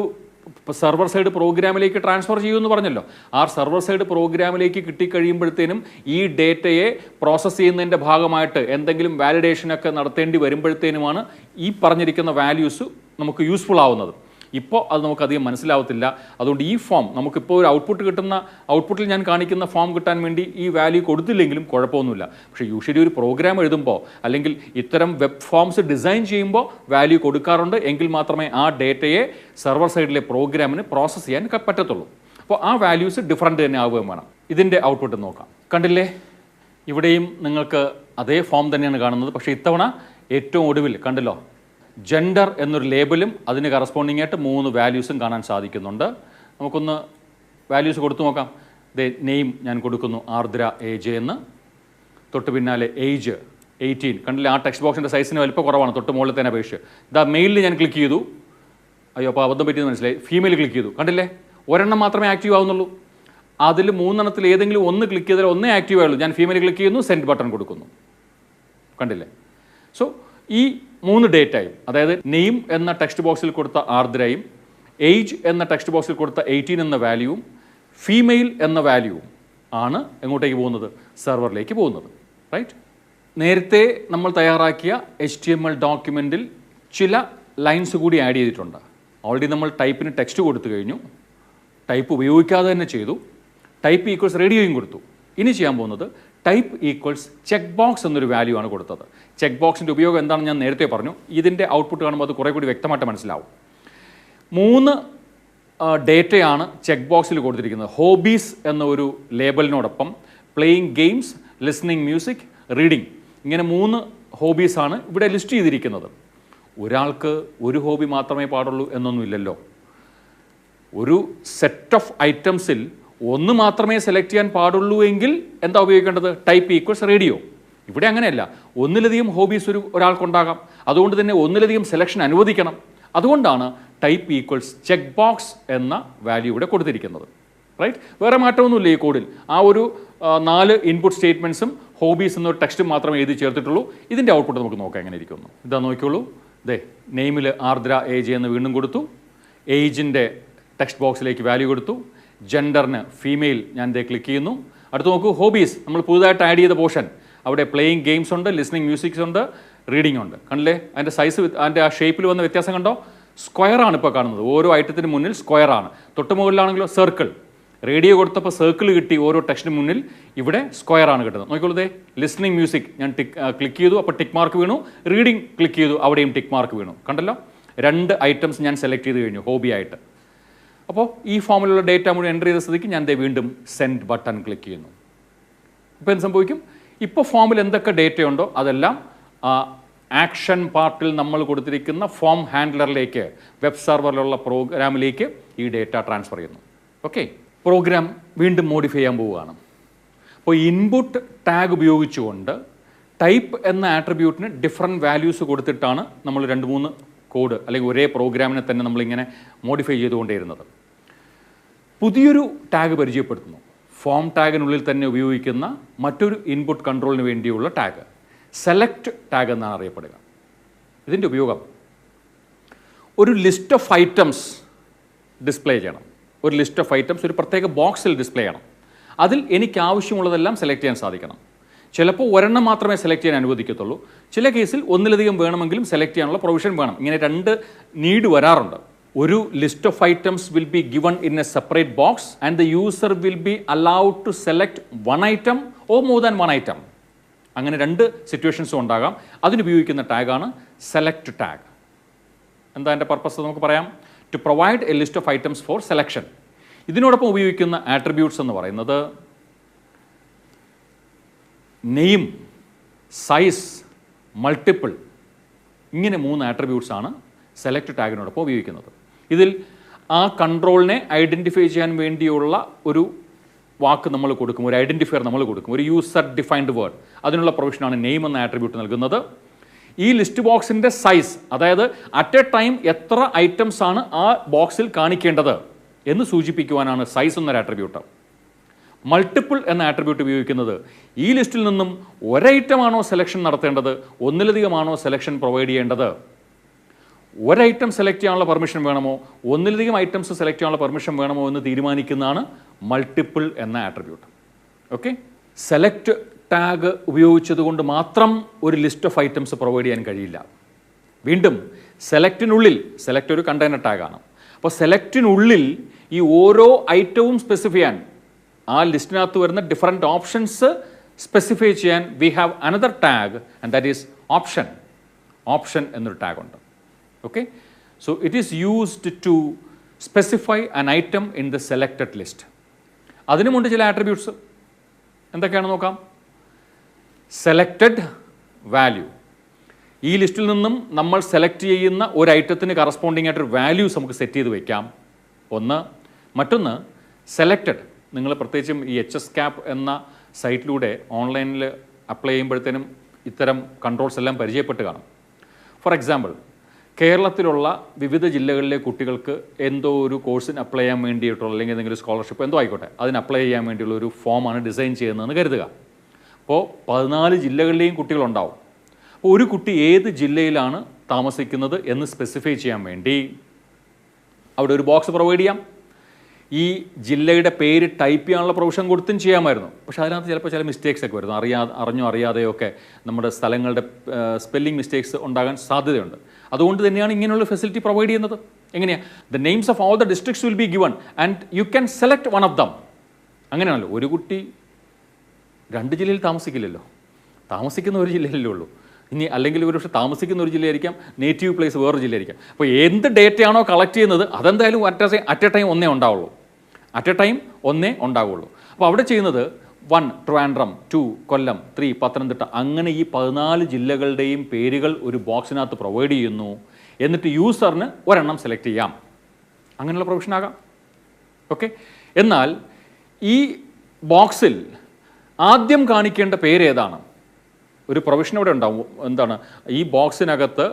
സെർവർ സൈഡ് പ്രോഗ്രാമിലേക്ക് ട്രാൻസ്ഫർ ചെയ്യുമെന്ന് പറഞ്ഞല്ലോ. ആ സെർവർ സൈഡ് പ്രോഗ്രാമിലേക്ക് കിട്ടിക്കഴിയുമ്പോഴത്തേനും ഈ ഡേറ്റയെ പ്രോസസ്സ് ചെയ്യുന്നതിൻ്റെ ഭാഗമായിട്ട് എന്തെങ്കിലും വാലിഡേഷനൊക്കെ നടത്തേണ്ടി വരുമ്പോഴത്തേനുമാണ് ഈ പറഞ്ഞിരിക്കുന്ന വാല്യൂസ് നമുക്ക് യൂസ്ഫുൾ ആവുന്നത്. ഇപ്പോൾ അത് നമുക്കധികം മനസ്സിലാവത്തില്ല. അതുകൊണ്ട് ഈ ഫോം നമുക്കിപ്പോൾ ഒരു ഔട്ട്പുട്ട് കിട്ടുന്ന ഔട്ട്പുട്ടിൽ ഞാൻ കാണിക്കുന്ന ഫോം കിട്ടാൻ വേണ്ടി ഈ വാല്യൂ കൊടുത്തില്ലെങ്കിലും കുഴപ്പമൊന്നുമില്ല. പക്ഷേ യൂഷ്വലി ഒരു പ്രോഗ്രാം എഴുതുമ്പോൾ അല്ലെങ്കിൽ ഇത്തരം വെബ് ഫോംസ് ഡിസൈൻ ചെയ്യുമ്പോൾ വാല്യൂ കൊടുക്കാറുണ്ട്. എങ്കിൽ മാത്രമേ ആ ഡേറ്റയെ സെർവർ സൈഡിലെ പ്രോഗ്രാമിന് പ്രോസസ്സ് ചെയ്യാൻ പറ്റത്തുള്ളൂ. അപ്പോൾ ആ വാല്യൂസ് ഡിഫറൻറ്റ് തന്നെ ആവുകയും വേണം. ഇതിൻ്റെ ഔട്ട്പുട്ട് നോക്കാം. കണ്ടില്ലേ, ഇവിടെയും നിങ്ങൾക്ക് അതേ ഫോം തന്നെയാണ് കാണുന്നത്. പക്ഷേ ഇത്തവണ ഏറ്റവും ഒടുവിൽ കണ്ടല്ലോ, ജെൻഡർ എന്നൊരു ലേബലും അതിന് കറസ്പോണ്ടിങ് ആയിട്ട് 3 വാല്യൂസും കാണാൻ സാധിക്കുന്നുണ്ട്. നമുക്കൊന്ന് വാല്യൂസ് കൊടുത്തു നോക്കാം. നെയിം ഞാൻ കൊടുക്കുന്നു ആർദ്ര AJ എന്ന്. തൊട്ട് പിന്നാലെ ഏജ് 18. കണ്ടില്ലേ, ആ ടെക്സ്റ്റ് ബോക്സിൻ്റെ സൈസിന് വലിപ്പം കുറവാണ് തൊട്ട് മുകളിൽ തന്നെ അപേക്ഷിച്ച്. മെയിലിൽ ഞാൻ ക്ലിക്ക് ചെയ്തു, അയ്യോ അപ്പോൾ അബദ്ധം പറ്റിയെന്ന് മനസ്സിലായി. ഫീമെയിൽ ക്ലിക്ക് ചെയ്തു, കണ്ടില്ലേ, ഒരെണ്ണം മാത്രമേ ആക്റ്റീവ് ആവുന്നുള്ളൂ. അതിൽ 3 എണ്ണത്തിൽ ഏതെങ്കിലും ഒന്ന് ക്ലിക്ക് ചെയ്താൽ ഒന്നേ ആക്റ്റീവ് ആയുള്ളൂ. ഞാൻ ഫീമെയിൽ ക്ലിക്ക് ചെയ്യുന്നു, സെൻഡ് ബട്ടൺ കൊടുക്കുന്നു, കണ്ടില്ലേ. സോ ഈ 3 ഡേറ്റയും, അതായത് നെയിം എന്ന ടെക്സ്റ്റ് ബോക്സിൽ കൊടുത്ത ആർദ്രയും, ഏജ് എന്ന ടെക്സ്റ്റ് ബോക്സിൽ കൊടുത്ത 18 എന്ന വാല്യൂവും, ഫീമെയിൽ എന്ന വാല്യൂവും ആണ് എങ്ങോട്ടേക്ക് പോകുന്നത്, സെർവറിലേക്ക് പോകുന്നത്. റൈറ്റ്. നേരത്തെ നമ്മൾ തയ്യാറാക്കിയ HTML ഡോക്യുമെൻറ്റിൽ ചില ലൈൻസ് കൂടി ആഡ് ചെയ്തിട്ടുണ്ട്. ഓൾറെഡി നമ്മൾ ടൈപ്പിന് ടെക്സ്റ്റ് കൊടുത്തു കഴിഞ്ഞു, ടൈപ്പ് ഉപയോഗിക്കാതെ തന്നെ ചെയ്തു, ടൈപ്പ് ഈക്വൽസ് റേഡിയോയും കൊടുത്തു. ഇനി ചെയ്യാൻ പോകുന്നത് ടൈപ്പ് ഈക്വൽസ് ചെക്ക് ബോക്സ് എന്നൊരു വാല്യൂ ആണ് കൊടുത്തത്. ചെക്ക് ബോക്സിൻ്റെ ഉപയോഗം എന്താണെന്ന് ഞാൻ നേരത്തെ പറഞ്ഞു. ഇതിൻ്റെ ഔട്ട്പുട്ട് കാണുമ്പോൾ അത് കുറേ കൂടി വ്യക്തമായിട്ട് മനസ്സിലാവും. 3 ഡേറ്റയാണ് ചെക്ക് ബോക്സിൽ കൊടുത്തിരിക്കുന്നത്. ഹോബീസ് എന്ന ഒരു ലേബലിനോടൊപ്പം playing games, listening music, reading, ഇങ്ങനെ 3 ഹോബീസാണ് ഇവിടെ ലിസ്റ്റ് ചെയ്തിരിക്കുന്നത്. ഒരാൾക്ക് ഒരു ഹോബി മാത്രമേ പാടുള്ളൂ എന്നൊന്നുമില്ലല്ലോ. ഒരു സെറ്റ് ഓഫ് ഐറ്റംസിൽ ഒന്ന് മാത്രമേ സെലക്ട് ചെയ്യാൻ പാടുള്ളൂ എങ്കിൽ എന്താ ഉപയോഗിക്കേണ്ടത്, ടൈപ്പ് ഈക്വൽസ് റേഡിയോ. ഇവിടെ അങ്ങനെയല്ല, ഒന്നിലധികം ഹോബീസ് ഒരാൾക്കുണ്ടാകാം. അതുകൊണ്ട് തന്നെ ഒന്നിലധികം സെലക്ഷൻ അനുവദിക്കണം. അതുകൊണ്ടാണ് ടൈപ്പ് ഈക്വൽസ് ചെക്ക് ബോക്സ് എന്ന വാല്യൂ ഇവിടെ കൊടുത്തിരിക്കുന്നത്. റൈറ്റ്. വേറെ മാറ്റമൊന്നുമില്ല ഈ കോഡിൽ. ആ ഒരു 4 ഇൻപുട്ട് സ്റ്റേറ്റ്മെൻറ്റ്സും ഹോബീസ് എന്നൊരു ടെക്സ്റ്റും മാത്രമേ എഴുതി ചേർത്തിട്ടുള്ളൂ. ഇതിൻ്റെ ഔട്ട്പുട്ട് നമുക്ക് നോക്കാം എങ്ങനെ ഇരിക്കുന്നു. ഇതാ നോക്കിയോളൂ. നെയിമിൽ ആർദ്ര AJ എന്ന് വീണ്ടും കൊടുത്തു, ഏജിൻ്റെ ടെക്സ്റ്റ് ബോക്സിലേക്ക് വാല്യൂ കൊടുത്തു, ജെൻഡറിന് ഫീമെയിൽ ഞാൻ ക്ലിക്ക് ചെയ്യുന്നു. അടുത്ത് നോക്കൂ, ഹോബീസ് നമ്മൾ പുതുതായിട്ട് ആഡ് ചെയ്ത പോർഷൻ, അവിടെ പ്ലേയിങ് ഗെയിംസ് ഉണ്ട്, ലിസണിങ് മ്യൂസിക്സ് ഉണ്ട്, റീഡിംഗ് ഉണ്ട്. കണ്ടില്ലേ, അതിൻ്റെ സൈസ്, അതിൻ്റെ ആ ഷേപ്പിൽ വന്ന വ്യത്യാസം കണ്ടോ, സ്ക്വയറാണ് ഇപ്പോൾ കാണുന്നത്. ഓരോ ഐറ്റത്തിന് മുന്നിൽ സ്ക്വയറാണ്. തൊട്ട് മുകളിലാണെങ്കിലോ സർക്കിൾ. റേഡിയോ കൊടുത്തപ്പോൾ സർക്കിൾ കിട്ടി ഓരോ ടെക്സ്റ്റിന് മുന്നിൽ, ഇവിടെ സ്ക്വയറാണ് കിട്ടുന്നത്. നോക്കിക്കോളൂ, ലിസണിങ് മ്യൂസിക് ഞാൻ ക്ലിക്ക് ചെയ്തു, അപ്പോൾ ടിക്ക് മാർക്ക് വീണു. റീഡിംഗ് ക്ലിക്ക് ചെയ്തു, അവിടെയും ടിക്ക് മാർക്ക് വീണു. കണ്ടല്ലോ, 2 ഐറ്റംസ് ഞാൻ സെലക്ട് ചെയ്ത് കഴിഞ്ഞു ഹോബി ആയിട്ട്. അപ്പോൾ ഈ ഫോമിലുള്ള ഡേറ്റ മുഴുവൻ എൻ്റർ ചെയ്ത സ്ഥിതിക്ക് ഞാൻ വീണ്ടും സെൻഡ് ബട്ടൺ ക്ലിക്ക് ചെയ്യുന്നു. ഇപ്പോൾ എന്ത് സംഭവിക്കും, ഇപ്പോൾ ഫോമിൽ എന്തൊക്കെ ഡേറ്റ ഉണ്ടോ അതെല്ലാം ആക്ഷൻ പാർട്ടിൽ നമ്മൾ കൊടുത്തിരിക്കുന്ന ഫോം ഹാൻഡ്ലറിലേക്ക്, വെബ് സെർവറിലുള്ള പ്രോഗ്രാമിലേക്ക് ഈ ഡേറ്റ ട്രാൻസ്ഫർ ചെയ്യുന്നു. ഓക്കെ, പ്രോഗ്രാം വീണ്ടും മോഡിഫൈ ചെയ്യാൻ പോവുകയാണ്. അപ്പോൾ ഇൻപുട്ട് ടാഗ് ഉപയോഗിച്ചുകൊണ്ട് ടൈപ്പ് എന്ന ആട്രിബ്യൂട്ടിന് ഡിഫറെൻറ്റ് വാല്യൂസ് കൊടുത്തിട്ടാണ് നമ്മൾ 2-3 കോഡ് അല്ലെങ്കിൽ ഒരേ പ്രോഗ്രാമിനെ തന്നെ നമ്മളിങ്ങനെ മോഡിഫൈ ചെയ്തുകൊണ്ടേയിരുന്നത്. പുതിയൊരു ടാഗ് പരിചയപ്പെടുത്തുന്നു. ഫോം ടാഗിനുള്ളിൽ തന്നെ ഉപയോഗിക്കുന്ന മറ്റൊരു ഇൻപുട്ട് കൺട്രോളിന് വേണ്ടിയുള്ള ടാഗ്, സെലക്ട് ടാഗ് എന്നാണ് അറിയപ്പെടുക. ഇതിൻ്റെ ഉപയോഗം ഒരു ലിസ്റ്റ് ഓഫ് ഐറ്റംസ് ഡിസ്പ്ലേ ചെയ്യണം. ഒരു ലിസ്റ്റ് ഓഫ് ഐറ്റംസ് ഒരു പ്രത്യേക ബോക്സിൽ ഡിസ്പ്ലേ ചെയ്യണം. അതിൽ എനിക്ക് ആവശ്യമുള്ളതെല്ലാം സെലക്ട് ചെയ്യാൻ സാധിക്കണം. ചിലപ്പോൾ ഒരെണ്ണം മാത്രമേ സെലക്ട് ചെയ്യാൻ അനുവദിക്കത്തുള്ളൂ. ചില കേസിൽ ഒന്നിലധികം വേണമെങ്കിലും സെലക്ട് ചെയ്യാനുള്ള പ്രൊവിഷൻ വേണം. ഇങ്ങനെ 2 നീഡ് വരാറുണ്ട്. ഒരു list of items will be given in a separate box and the user will be allowed to select 1 item or more than 1 item. അങ്ങനെ 2 സിറ്റുവേഷൻസും ഉണ്ടാകാം. അതിനുപയോഗിക്കുന്ന ടാഗാണ് സെലക്ട് ടാഗ്. എന്താ എൻ്റെ പർപ്പസ് നമുക്ക് പറയാം, to provide a list of items for selection. ഇതിനോടൊപ്പം ഉപയോഗിക്കുന്ന ആട്രിബ്യൂട്ട്സ് എന്ന് പറയുന്നത് നെയിം, സൈസ്, മൾട്ടിപ്പിൾ, ഇങ്ങനെ 3 ആട്രിബ്യൂട്ട്സ് ആണ് സെലക്ട് ടാഗിനോടൊപ്പം ഉപയോഗിക്കുന്നത്. ഇതിൽ ആ കൺട്രോളിനെ ഐഡൻറ്റിഫൈ ചെയ്യാൻ വേണ്ടിയുള്ള ഒരു വാക്ക് നമ്മൾ കൊടുക്കും, ഒരു ഐഡൻറ്റിഫയർ നമ്മൾ കൊടുക്കും, ഒരു യൂസർ ഡിഫൈൻഡ് വേർഡ്. അതിനുള്ള പ്രൊവിഷനാണ് നെയിം എന്ന ആട്രിബ്യൂട്ട് നൽകുന്നത്. ഈ ലിസ്റ്റ് ബോക്സിൻ്റെ സൈസ്, അതായത് അറ്റ് എ ടൈം എത്ര ഐറ്റംസ് ആണ് ആ ബോക്സിൽ കാണിക്കേണ്ടത് എന്ന് സൂചിപ്പിക്കുവാനാണ് സൈസ് എന്നൊരു ആട്രിബ്യൂട്ട്. മൾട്ടിപ്പിൾ എന്ന ആട്രിബ്യൂട്ട് ഉപയോഗിക്കുന്നത് ഈ ലിസ്റ്റിൽ നിന്നും ഒരൈറ്റമാണോ സെലക്ഷൻ നടത്തേണ്ടത്, ഒന്നിലധികമാണോ സെലക്ഷൻ പ്രൊവൈഡ് ചെയ്യേണ്ടത്, ഒരൈറ്റം സെലക്ട് ചെയ്യാനുള്ള പെർമിഷൻ വേണമോ, ഒന്നിലധികം ഐറ്റംസ് സെലക്ട് ചെയ്യാനുള്ള പെർമിഷൻ വേണമോ എന്ന് തീരുമാനിക്കുന്നതാണ് മൾട്ടിപ്പിൾ എന്ന ആട്രിബ്യൂട്ട്. ഓക്കെ, സെലക്ട് ടാഗ് ഉപയോഗിച്ചതുകൊണ്ട് മാത്രം ഒരു ലിസ്റ്റ് ഓഫ് ഐറ്റംസ് പ്രൊവൈഡ് ചെയ്യാൻ കഴിയില്ല. വീണ്ടും സെലക്റ്റിനുള്ളിൽ, സെലക്ട് ഒരു കണ്ടെയ്നർ ടാഗാണ്, അപ്പോൾ സെലക്റ്റിനുള്ളിൽ ഈ ഓരോ ഐറ്റവും സ്പെസിഫൈ ചെയ്യാൻ, ആ ലിസ്റ്റിനകത്ത് വരുന്ന ഡിഫറെൻറ്റ് ഓപ്ഷൻസ് സ്പെസിഫൈ ചെയ്യാൻ we have another tag and that is option. Option എന്നൊരു ടാഗ് ഉണ്ട്. Okay, so it is used to specify an item in the selected list. അതിനുമുണ്ട് ചില ആട്രിബ്യൂട്ട്സ്. എന്തൊക്കെയാണ് നോക്കാം. സെലക്റ്റഡ് വാല്യൂ, ഈ ലിസ്റ്റിൽ നിന്നും നമ്മൾ സെലക്ട് ചെയ്യുന്ന ഒരു ഐറ്റത്തിന് കറസ്പോണ്ടിങ് ആയിട്ടൊരു വാല്യൂസ് നമുക്ക് സെറ്റ് ചെയ്ത് വയ്ക്കാം, ഒന്ന്. മറ്റൊന്ന് സെലക്റ്റഡ്, നിങ്ങൾ പ്രത്യേകിച്ചും ഈ HSCAP എന്ന സൈറ്റിലൂടെ ഓൺലൈനിൽ അപ്ലൈ ചെയ്യുമ്പോഴത്തേനും ഇത്തരം കൺട്രോൾസ് എല്ലാം പരിചയപ്പെട്ട് കാണും. ഫോർ എക്സാമ്പിൾ, കേരളത്തിലുള്ള വിവിധ ജില്ലകളിലെ കുട്ടികൾക്ക് എന്തോ ഒരു കോഴ്സിന് അപ്ലൈ ചെയ്യാൻ വേണ്ടിയിട്ടുള്ള അല്ലെങ്കിൽ എന്തെങ്കിലും സ്കോളർഷിപ്പ് എന്തോ ആയിക്കോട്ടെ അതിന് അപ്ലൈ ചെയ്യാൻ വേണ്ടിയുള്ള ഒരു ഫോമാണ് ഡിസൈൻ ചെയ്യുന്നതെന്ന് കരുതുക. അപ്പോൾ 14 ജില്ലകളിലെയും കുട്ടികളുണ്ടാവും. അപ്പോൾ ഒരു കുട്ടി ഏത് ജില്ലയിലാണ് താമസിക്കുന്നത് എന്ന് സ്പെസിഫൈ ചെയ്യാൻ വേണ്ടി അവിടെ ഒരു ബോക്സ് പ്രൊവൈഡ് ചെയ്യാം. ഈ ജില്ലയുടെ പേര് ടൈപ്പ് ചെയ്യാനുള്ള പ്രൊവിഷൻ കൊടുത്തും ചെയ്യാമായിരുന്നു. പക്ഷേ അതിനകത്ത് ചിലപ്പോൾ ചില മിസ്റ്റേക്സ് ഒക്കെ വരുന്നു. അറിഞ്ഞോ അറിയാതെയൊക്കെ നമ്മുടെ സ്ഥലങ്ങളുടെ സ്പെല്ലിംഗ് മിസ്റ്റേക്സ് ഉണ്ടാകാൻ സാധ്യതയുണ്ട്. അതുകൊണ്ട് തന്നെയാണ് ഇങ്ങനെയുള്ള ഫെസിലിറ്റി പ്രൊവൈഡ് ചെയ്യുന്നത്. എങ്ങനെയാണ്? The names of all the districts will be given and you can select one of them. അങ്ങനെയാണല്ലോ. ഒരു കുട്ടി 2 ജില്ലയിൽ താമസിക്കില്ലല്ലോ, താമസിക്കുന്ന ഒരു ജില്ലയിലേ ഉള്ളൂ. ഇനി അല്ലെങ്കിൽ ഒരു പക്ഷേ താമസിക്കുന്ന ഒരു ജില്ലയായിരിക്കാം, നേറ്റീവ് പ്ലേസ് വേറൊരു ജില്ലയായിരിക്കാം. അപ്പോൾ എന്ത് ഡേറ്റയാണോ കളക്ട് ചെയ്യുന്നത് അതെന്തായാലും അറ്റ് എ ടൈം ഒന്നേ ഉണ്ടാവുള്ളൂ. അപ്പോൾ അവിടെ ചെയ്യുന്നത് 1 ട്രിവാൻഡ്രം, 2 കൊല്ലം, 3 പത്തനംതിട്ട, അങ്ങനെ ഈ 14 ജില്ലകളുടെയും പേരുകൾ ഒരു ബോക്സിനകത്ത് പ്രൊവൈഡ് ചെയ്യുന്നു. എന്നിട്ട് യൂസറിന് ഒരെണ്ണം സെലക്ട് ചെയ്യാം. അങ്ങനെയുള്ള പ്രൊവിഷൻ ആകാം. ഓക്കെ. എന്നാൽ ഈ ബോക്സിൽ ആദ്യം കാണിക്കേണ്ട പേര് ഏതാണ്? ഒരു പ്രൊവിഷൻ ഇവിടെ ഉണ്ടാവും. എന്താണ്? ഈ ബോക്സിനകത്ത്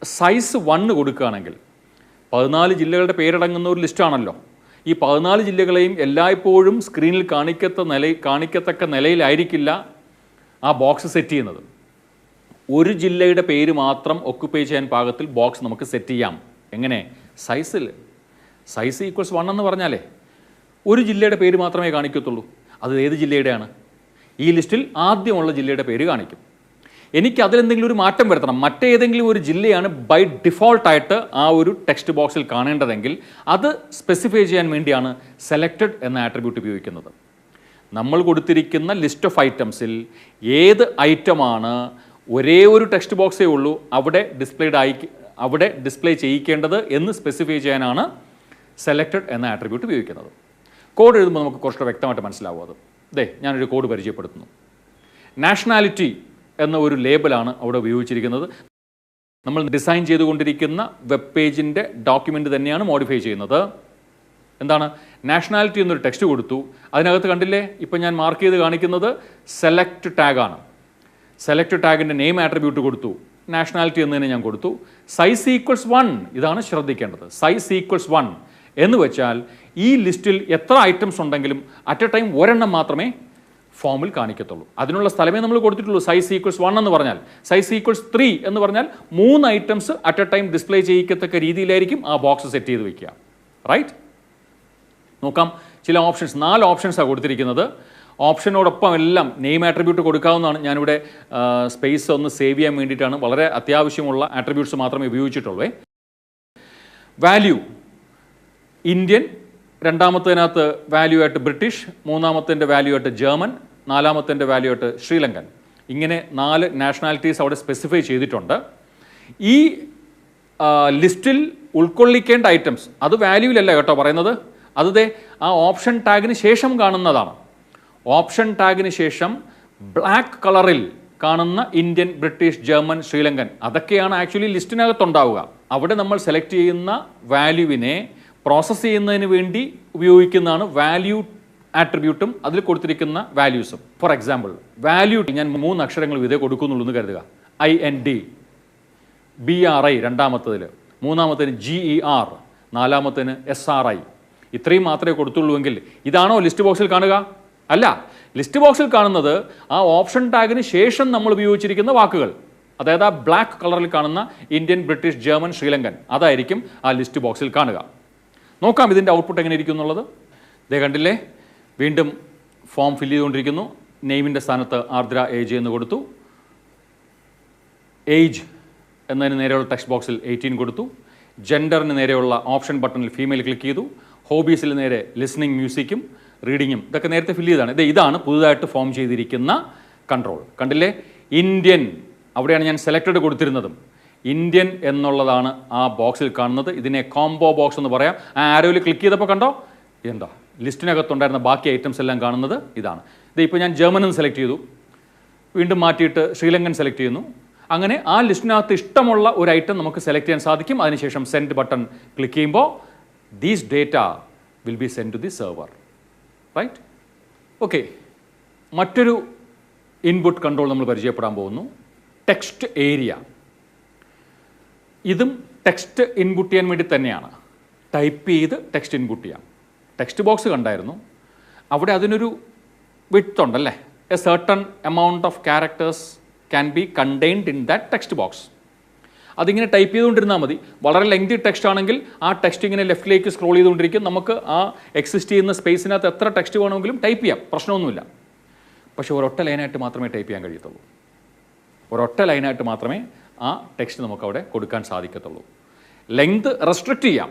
സൈസ് 1 കൊടുക്കുകയാണെങ്കിൽ 14 ജില്ലകളുടെ പേരടങ്ങുന്ന ഒരു ലിസ്റ്റാണല്ലോ. ഈ 14 ജില്ലകളെയും എല്ലായ്പ്പോഴും സ്ക്രീനിൽ കാണിക്കത്തക്ക നിലയിലായിരിക്കില്ല ആ ബോക്സ് സെറ്റ് ചെയ്യുന്നത്. ഒരു ജില്ലയുടെ പേര് മാത്രം ഒക്കുപ്പൈ ചെയ്യാൻ പാകത്തിൽ ബോക്സ് നമുക്ക് സെറ്റ് ചെയ്യാം. എങ്ങനെ? സൈസിൽ. സൈസ് ഈക്വൽസ് 1 എന്ന് പറഞ്ഞാലേ ഒരു ജില്ലയുടെ പേര് മാത്രമേ കാണിക്കത്തുള്ളൂ. അത് ഏത് ജില്ലയുടെയാണ്? ഈ ലിസ്റ്റിൽ ആദ്യമുള്ള ജില്ലയുടെ പേര് കാണിക്കും. എനിക്ക് അതിലെന്തെങ്കിലും ഒരു മാറ്റം വരുത്തണം, മറ്റേതെങ്കിലും ഒരു ജില്ലയാണ് ബൈ ഡിഫോൾട്ടായിട്ട് ആ ഒരു ടെക്സ്റ്റ് ബോക്സിൽ കാണേണ്ടതെങ്കിൽ അത് സ്പെസിഫൈ ചെയ്യാൻ വേണ്ടിയാണ് സെലക്റ്റഡ് എന്ന ആട്രിബ്യൂട്ട് ഉപയോഗിക്കുന്നത്. നമ്മൾ കൊടുത്തിരിക്കുന്ന ലിസ്റ്റ് ഓഫ് ഐറ്റംസിൽ ഏത് ഐറ്റമാണ് ഒരേ ഒരു ടെക്സ്റ്റ് ബോക്സേ ഉള്ളൂ അവിടെ ഡിസ്പ്ലേ ചെയ്യിക്കേണ്ടത് എന്ന് സ്പെസിഫൈ ചെയ്യാനാണ് സെലക്റ്റഡ് എന്ന ആട്രിബ്യൂട്ട് ഉപയോഗിക്കുന്നത്. കോഡ് എഴുതുമ്പോൾ നമുക്ക് കുറച്ചുകൂടെ വ്യക്തമായിട്ട് മനസ്സിലാവും അത്. ഞാനൊരു കോഡ് പരിചയപ്പെടുത്തുന്നു. നാഷണാലിറ്റി എന്ന ഒരു ലേബലാണ് അവിടെ ഉപയോഗിച്ചിരിക്കുന്നത്. നമ്മൾ ഡിസൈൻ ചെയ്തുകൊണ്ടിരിക്കുന്ന വെബ് പേജിൻ്റെ ഡോക്യുമെൻ്റ് തന്നെയാണ് മോഡിഫൈ ചെയ്യുന്നത്. എന്താണ്? നാഷണാലിറ്റി എന്നൊരു ടെക്സ്റ്റ് കൊടുത്തു. അതിനകത്ത് കണ്ടില്ലേ, ഇപ്പം ഞാൻ മാർക്ക് ചെയ്ത് കാണിക്കുന്നത് സെലക്ട് ടാഗാണ്. സെലക്ട് ടാഗിൻ്റെ നെയിം ആട്രിബ്യൂട്ട് കൊടുത്തു, നാഷണാലിറ്റി എന്നതിനെ ഞാൻ കൊടുത്തു. സൈസ് ഈക്വൽസ് 1, ഇതാണ് ശ്രദ്ധിക്കേണ്ടത്. സൈസ് ഈക്വൽസ് 1 എന്ന് വെച്ചാൽ ഈ ലിസ്റ്റിൽ എത്ര ഐറ്റംസ് ഉണ്ടെങ്കിലും അറ്റ് എ ടൈം ഒരെണ്ണം മാത്രമേ ഫോമിൽ കാണിക്കത്തുള്ളൂ. അതിനുള്ള സ്ഥലമേ നമ്മൾ കൊടുത്തിട്ടുള്ളൂ. സൈസ് ഈക്വൽസ് 1 എന്ന് പറഞ്ഞാൽ. സൈസ് ഈക്വൽസ് 3 എന്ന് പറഞ്ഞാൽ 3 items at a time display ചെയ്യിക്കത്തക്ക രീതിയിലായിരിക്കും ആ ബോക്സ് സെറ്റ് ചെയ്ത് വെക്കുക. റൈറ്റ്? നോക്കാം. ചില ഓപ്ഷൻസ്, 4 ഓപ്ഷൻസാണ് കൊടുത്തിരിക്കുന്നത്. ഓപ്ഷനോടൊപ്പം എല്ലാം നെയിം ആട്രിബ്യൂട്ട് കൊടുക്കാവുന്നതാണ്. ഞാനിവിടെ സ്പേസ് ഒന്ന് സേവ് ചെയ്യാൻ വേണ്ടിയിട്ടാണ് വളരെ അത്യാവശ്യമുള്ള ആട്രിബ്യൂട്ട്സ് മാത്രമേ ഉപയോഗിച്ചിട്ടുള്ളൂ. വാല്യൂ ഇന്ത്യൻ, രണ്ടാമത്തേതിനകത്ത് വാല്യൂ ആയിട്ട് ബ്രിട്ടീഷ്, മൂന്നാമത്തേൻ്റെ വാല്യൂ ആയിട്ട് ജർമ്മൻ, നാലാമത്തേൻ്റെ വാല്യൂ ആയിട്ട് ശ്രീലങ്കൻ. ഇങ്ങനെ 4 നാഷണാലിറ്റീസ് അവിടെ സ്പെസിഫൈ ചെയ്തിട്ടുണ്ട്. ഈ ലിസ്റ്റിൽ ഉൾക്കൊള്ളിക്കേണ്ട ഐറ്റംസ് അത് വാല്യൂവിലല്ല കേട്ടോ പറയുന്നത്. അത് ആ ഓപ്ഷൻ ടാഗിന് ശേഷം കാണുന്നതാണ്. ഓപ്ഷൻ ടാഗിന് ശേഷം ബ്ലാക്ക് കളറിൽ കാണുന്ന ഇന്ത്യൻ, ബ്രിട്ടീഷ്, ജർമ്മൻ, ശ്രീലങ്കൻ അതൊക്കെയാണ് ആക്ച്വലി ലിസ്റ്റിനകത്തുണ്ടാവുക. അവിടെ നമ്മൾ സെലക്ട് ചെയ്യുന്ന വാല്യൂവിനെ പ്രോസസ്സ് ചെയ്യുന്നതിന് വേണ്ടി ഉപയോഗിക്കുന്നതാണ് വാല്യൂ ആട്രിബ്യൂട്ടും അതിൽ കൊടുത്തിരിക്കുന്ന വാല്യൂസും. ഫോർ എക്സാമ്പിൾ, വാല്യൂ ഞാൻ 3 അക്ഷരങ്ങൾ ഇതേ കൊടുക്കുന്നുള്ളൂ എന്ന് കരുതുക. IND, BRI രണ്ടാമത്തതിൽ, മൂന്നാമത്തേന് GER, നാലാമത്തേന് SRI. ഇത്രയും മാത്രമേ കൊടുത്തുള്ളൂവെങ്കിൽ ഇതാണോ ലിസ്റ്റ് ബോക്സിൽ കാണുക? അല്ല. ലിസ്റ്റ് ബോക്സിൽ കാണുന്നത് ആ ഓപ്ഷൻ ടാഗിന് ശേഷം നമ്മൾ ഉപയോഗിച്ചിരിക്കുന്ന വാക്കുകൾ, അതായത് ആ ബ്ലാക്ക് കളറിൽ കാണുന്ന ഇന്ത്യൻ, ബ്രിട്ടീഷ്, ജർമ്മൻ, ശ്രീലങ്കൻ അതായിരിക്കും ആ ലിസ്റ്റ് ബോക്സിൽ കാണുക. നോക്കാം ഇതിൻ്റെ ഔട്ട്പുട്ട് എങ്ങനെ ഇരിക്കും എന്നുള്ളത്. കണ്ടില്ലേ, വീണ്ടും ഫോം ഫില്ല് ചെയ്തുകൊണ്ടിരിക്കുന്നു. നെയിമിൻ്റെ സ്ഥാനത്ത് ആർദ്ര AJ എന്ന് കൊടുത്തു. ഏജ് എന്നതിന് നേരെയുള്ള ടെക്സ്റ്റ് ബോക്സിൽ 18 കൊടുത്തു. ജെൻഡറിന് നേരെയുള്ള ഓപ്ഷൻ ബട്ടണിൽ ഫീമെയിൽ ക്ലിക്ക് ചെയ്തു. ഹോബീസിൽ നേരെ ലിസണിങ്, മ്യൂസിക്കും റീഡിങ്ങും ഇതൊക്കെ നേരത്തെ ഫില്ല് ചെയ്താണ്. ഇതാണ് പുതുതായിട്ട് ഫോം ചെയ്തിരിക്കുന്ന കൺട്രോൾ. കണ്ടില്ലേ, ഇന്ത്യൻ അവിടെയാണ് ഞാൻ സെലക്റ്റഡ് കൊടുത്തിരുന്നതും. ഇന്ത്യൻ എന്നുള്ളതാണ് ആ ബോക്സിൽ കാണുന്നത്. ഇതിനെ കോംബോ ബോക്സ് എന്ന് പറയാം. ആ ആരോയിൽ ക്ലിക്ക് ചെയ്തപ്പോൾ കണ്ടോ എന്താ ലിസ്റ്റിനകത്തുണ്ടായിരുന്ന ബാക്കി ഐറ്റംസ് എല്ലാം കാണുന്നത് ഇതാണ്. ഇപ്പോൾ ഞാൻ ജർമ്മൻ എന്ന് സെലക്ട് ചെയ്തു, വീണ്ടും മാറ്റിയിട്ട് ശ്രീലങ്കൻ സെലക്ട് ചെയ്യുന്നു. അങ്ങനെ ആ ലിസ്റ്റിനകത്ത് ഇഷ്ടമുള്ള ഒരു ഐറ്റം നമുക്ക് സെലക്ട് ചെയ്യാൻ സാധിക്കും. അതിനുശേഷം സെൻഡ് ബട്ടൺ ക്ലിക്ക് ചെയ്യുമ്പോൾ these data will be send to the server. Right? Okay, മറ്റൊരു ഇൻപുട്ട് കൺട്രോൾ നമ്മൾ പരിചയപ്പെടാൻ പോകുന്നു, ടെക്സ്റ്റ് ഏരിയ. ഇതും ടെക്സ്റ്റ് ഇൻപുട്ട് ചെയ്യാൻ വേണ്ടി തന്നെയാണ്. ടൈപ്പ് ചെയ്ത് ടെക്സ്റ്റ് ഇൻപുട്ട് ചെയ്യാം. ടെക്സ്റ്റ് ബോക്സ് കണ്ടായിരുന്നു, അവിടെ അതിനൊരു വിഡ്ത്ത് ഉണ്ടല്ലേ, a certain amount of characters can be contained in that text box. അതിങ്ങനെ ടൈപ്പ് ചെയ്തുകൊണ്ടിരുന്നാൽ മതി. വളരെ ലെങ്തി ടെക്സ്റ്റ് ആണെങ്കിൽ ആ ടെക്സ്റ്റ് ഇങ്ങനെ ലെഫ്റ്റിലേക്ക് സ്ക്രോൾ ചെയ്തുകൊണ്ടിരിക്കും. നമുക്ക് ആ എക്സിസ്റ്റ് ചെയ്യുന്ന സ്പേസിനകത്ത് എത്ര ടെക്സ്റ്റ് വേണമെങ്കിലും ടൈപ്പ് ചെയ്യാം, പ്രശ്നമൊന്നുമില്ല. പക്ഷേ ഒരൊറ്റ ലൈനായിട്ട് മാത്രമേ ടൈപ്പ് ചെയ്യാൻ കഴിയത്തുള്ളൂ. ഒരൊറ്റ ലൈനായിട്ട് മാത്രമേ ആ ടെക്സ്റ്റ് നമുക്കവിടെ കൊടുക്കാൻ സാധിക്കത്തുള്ളൂ. ലെങ്ത് റെസ്ട്രിക്റ്റ് ചെയ്യാം.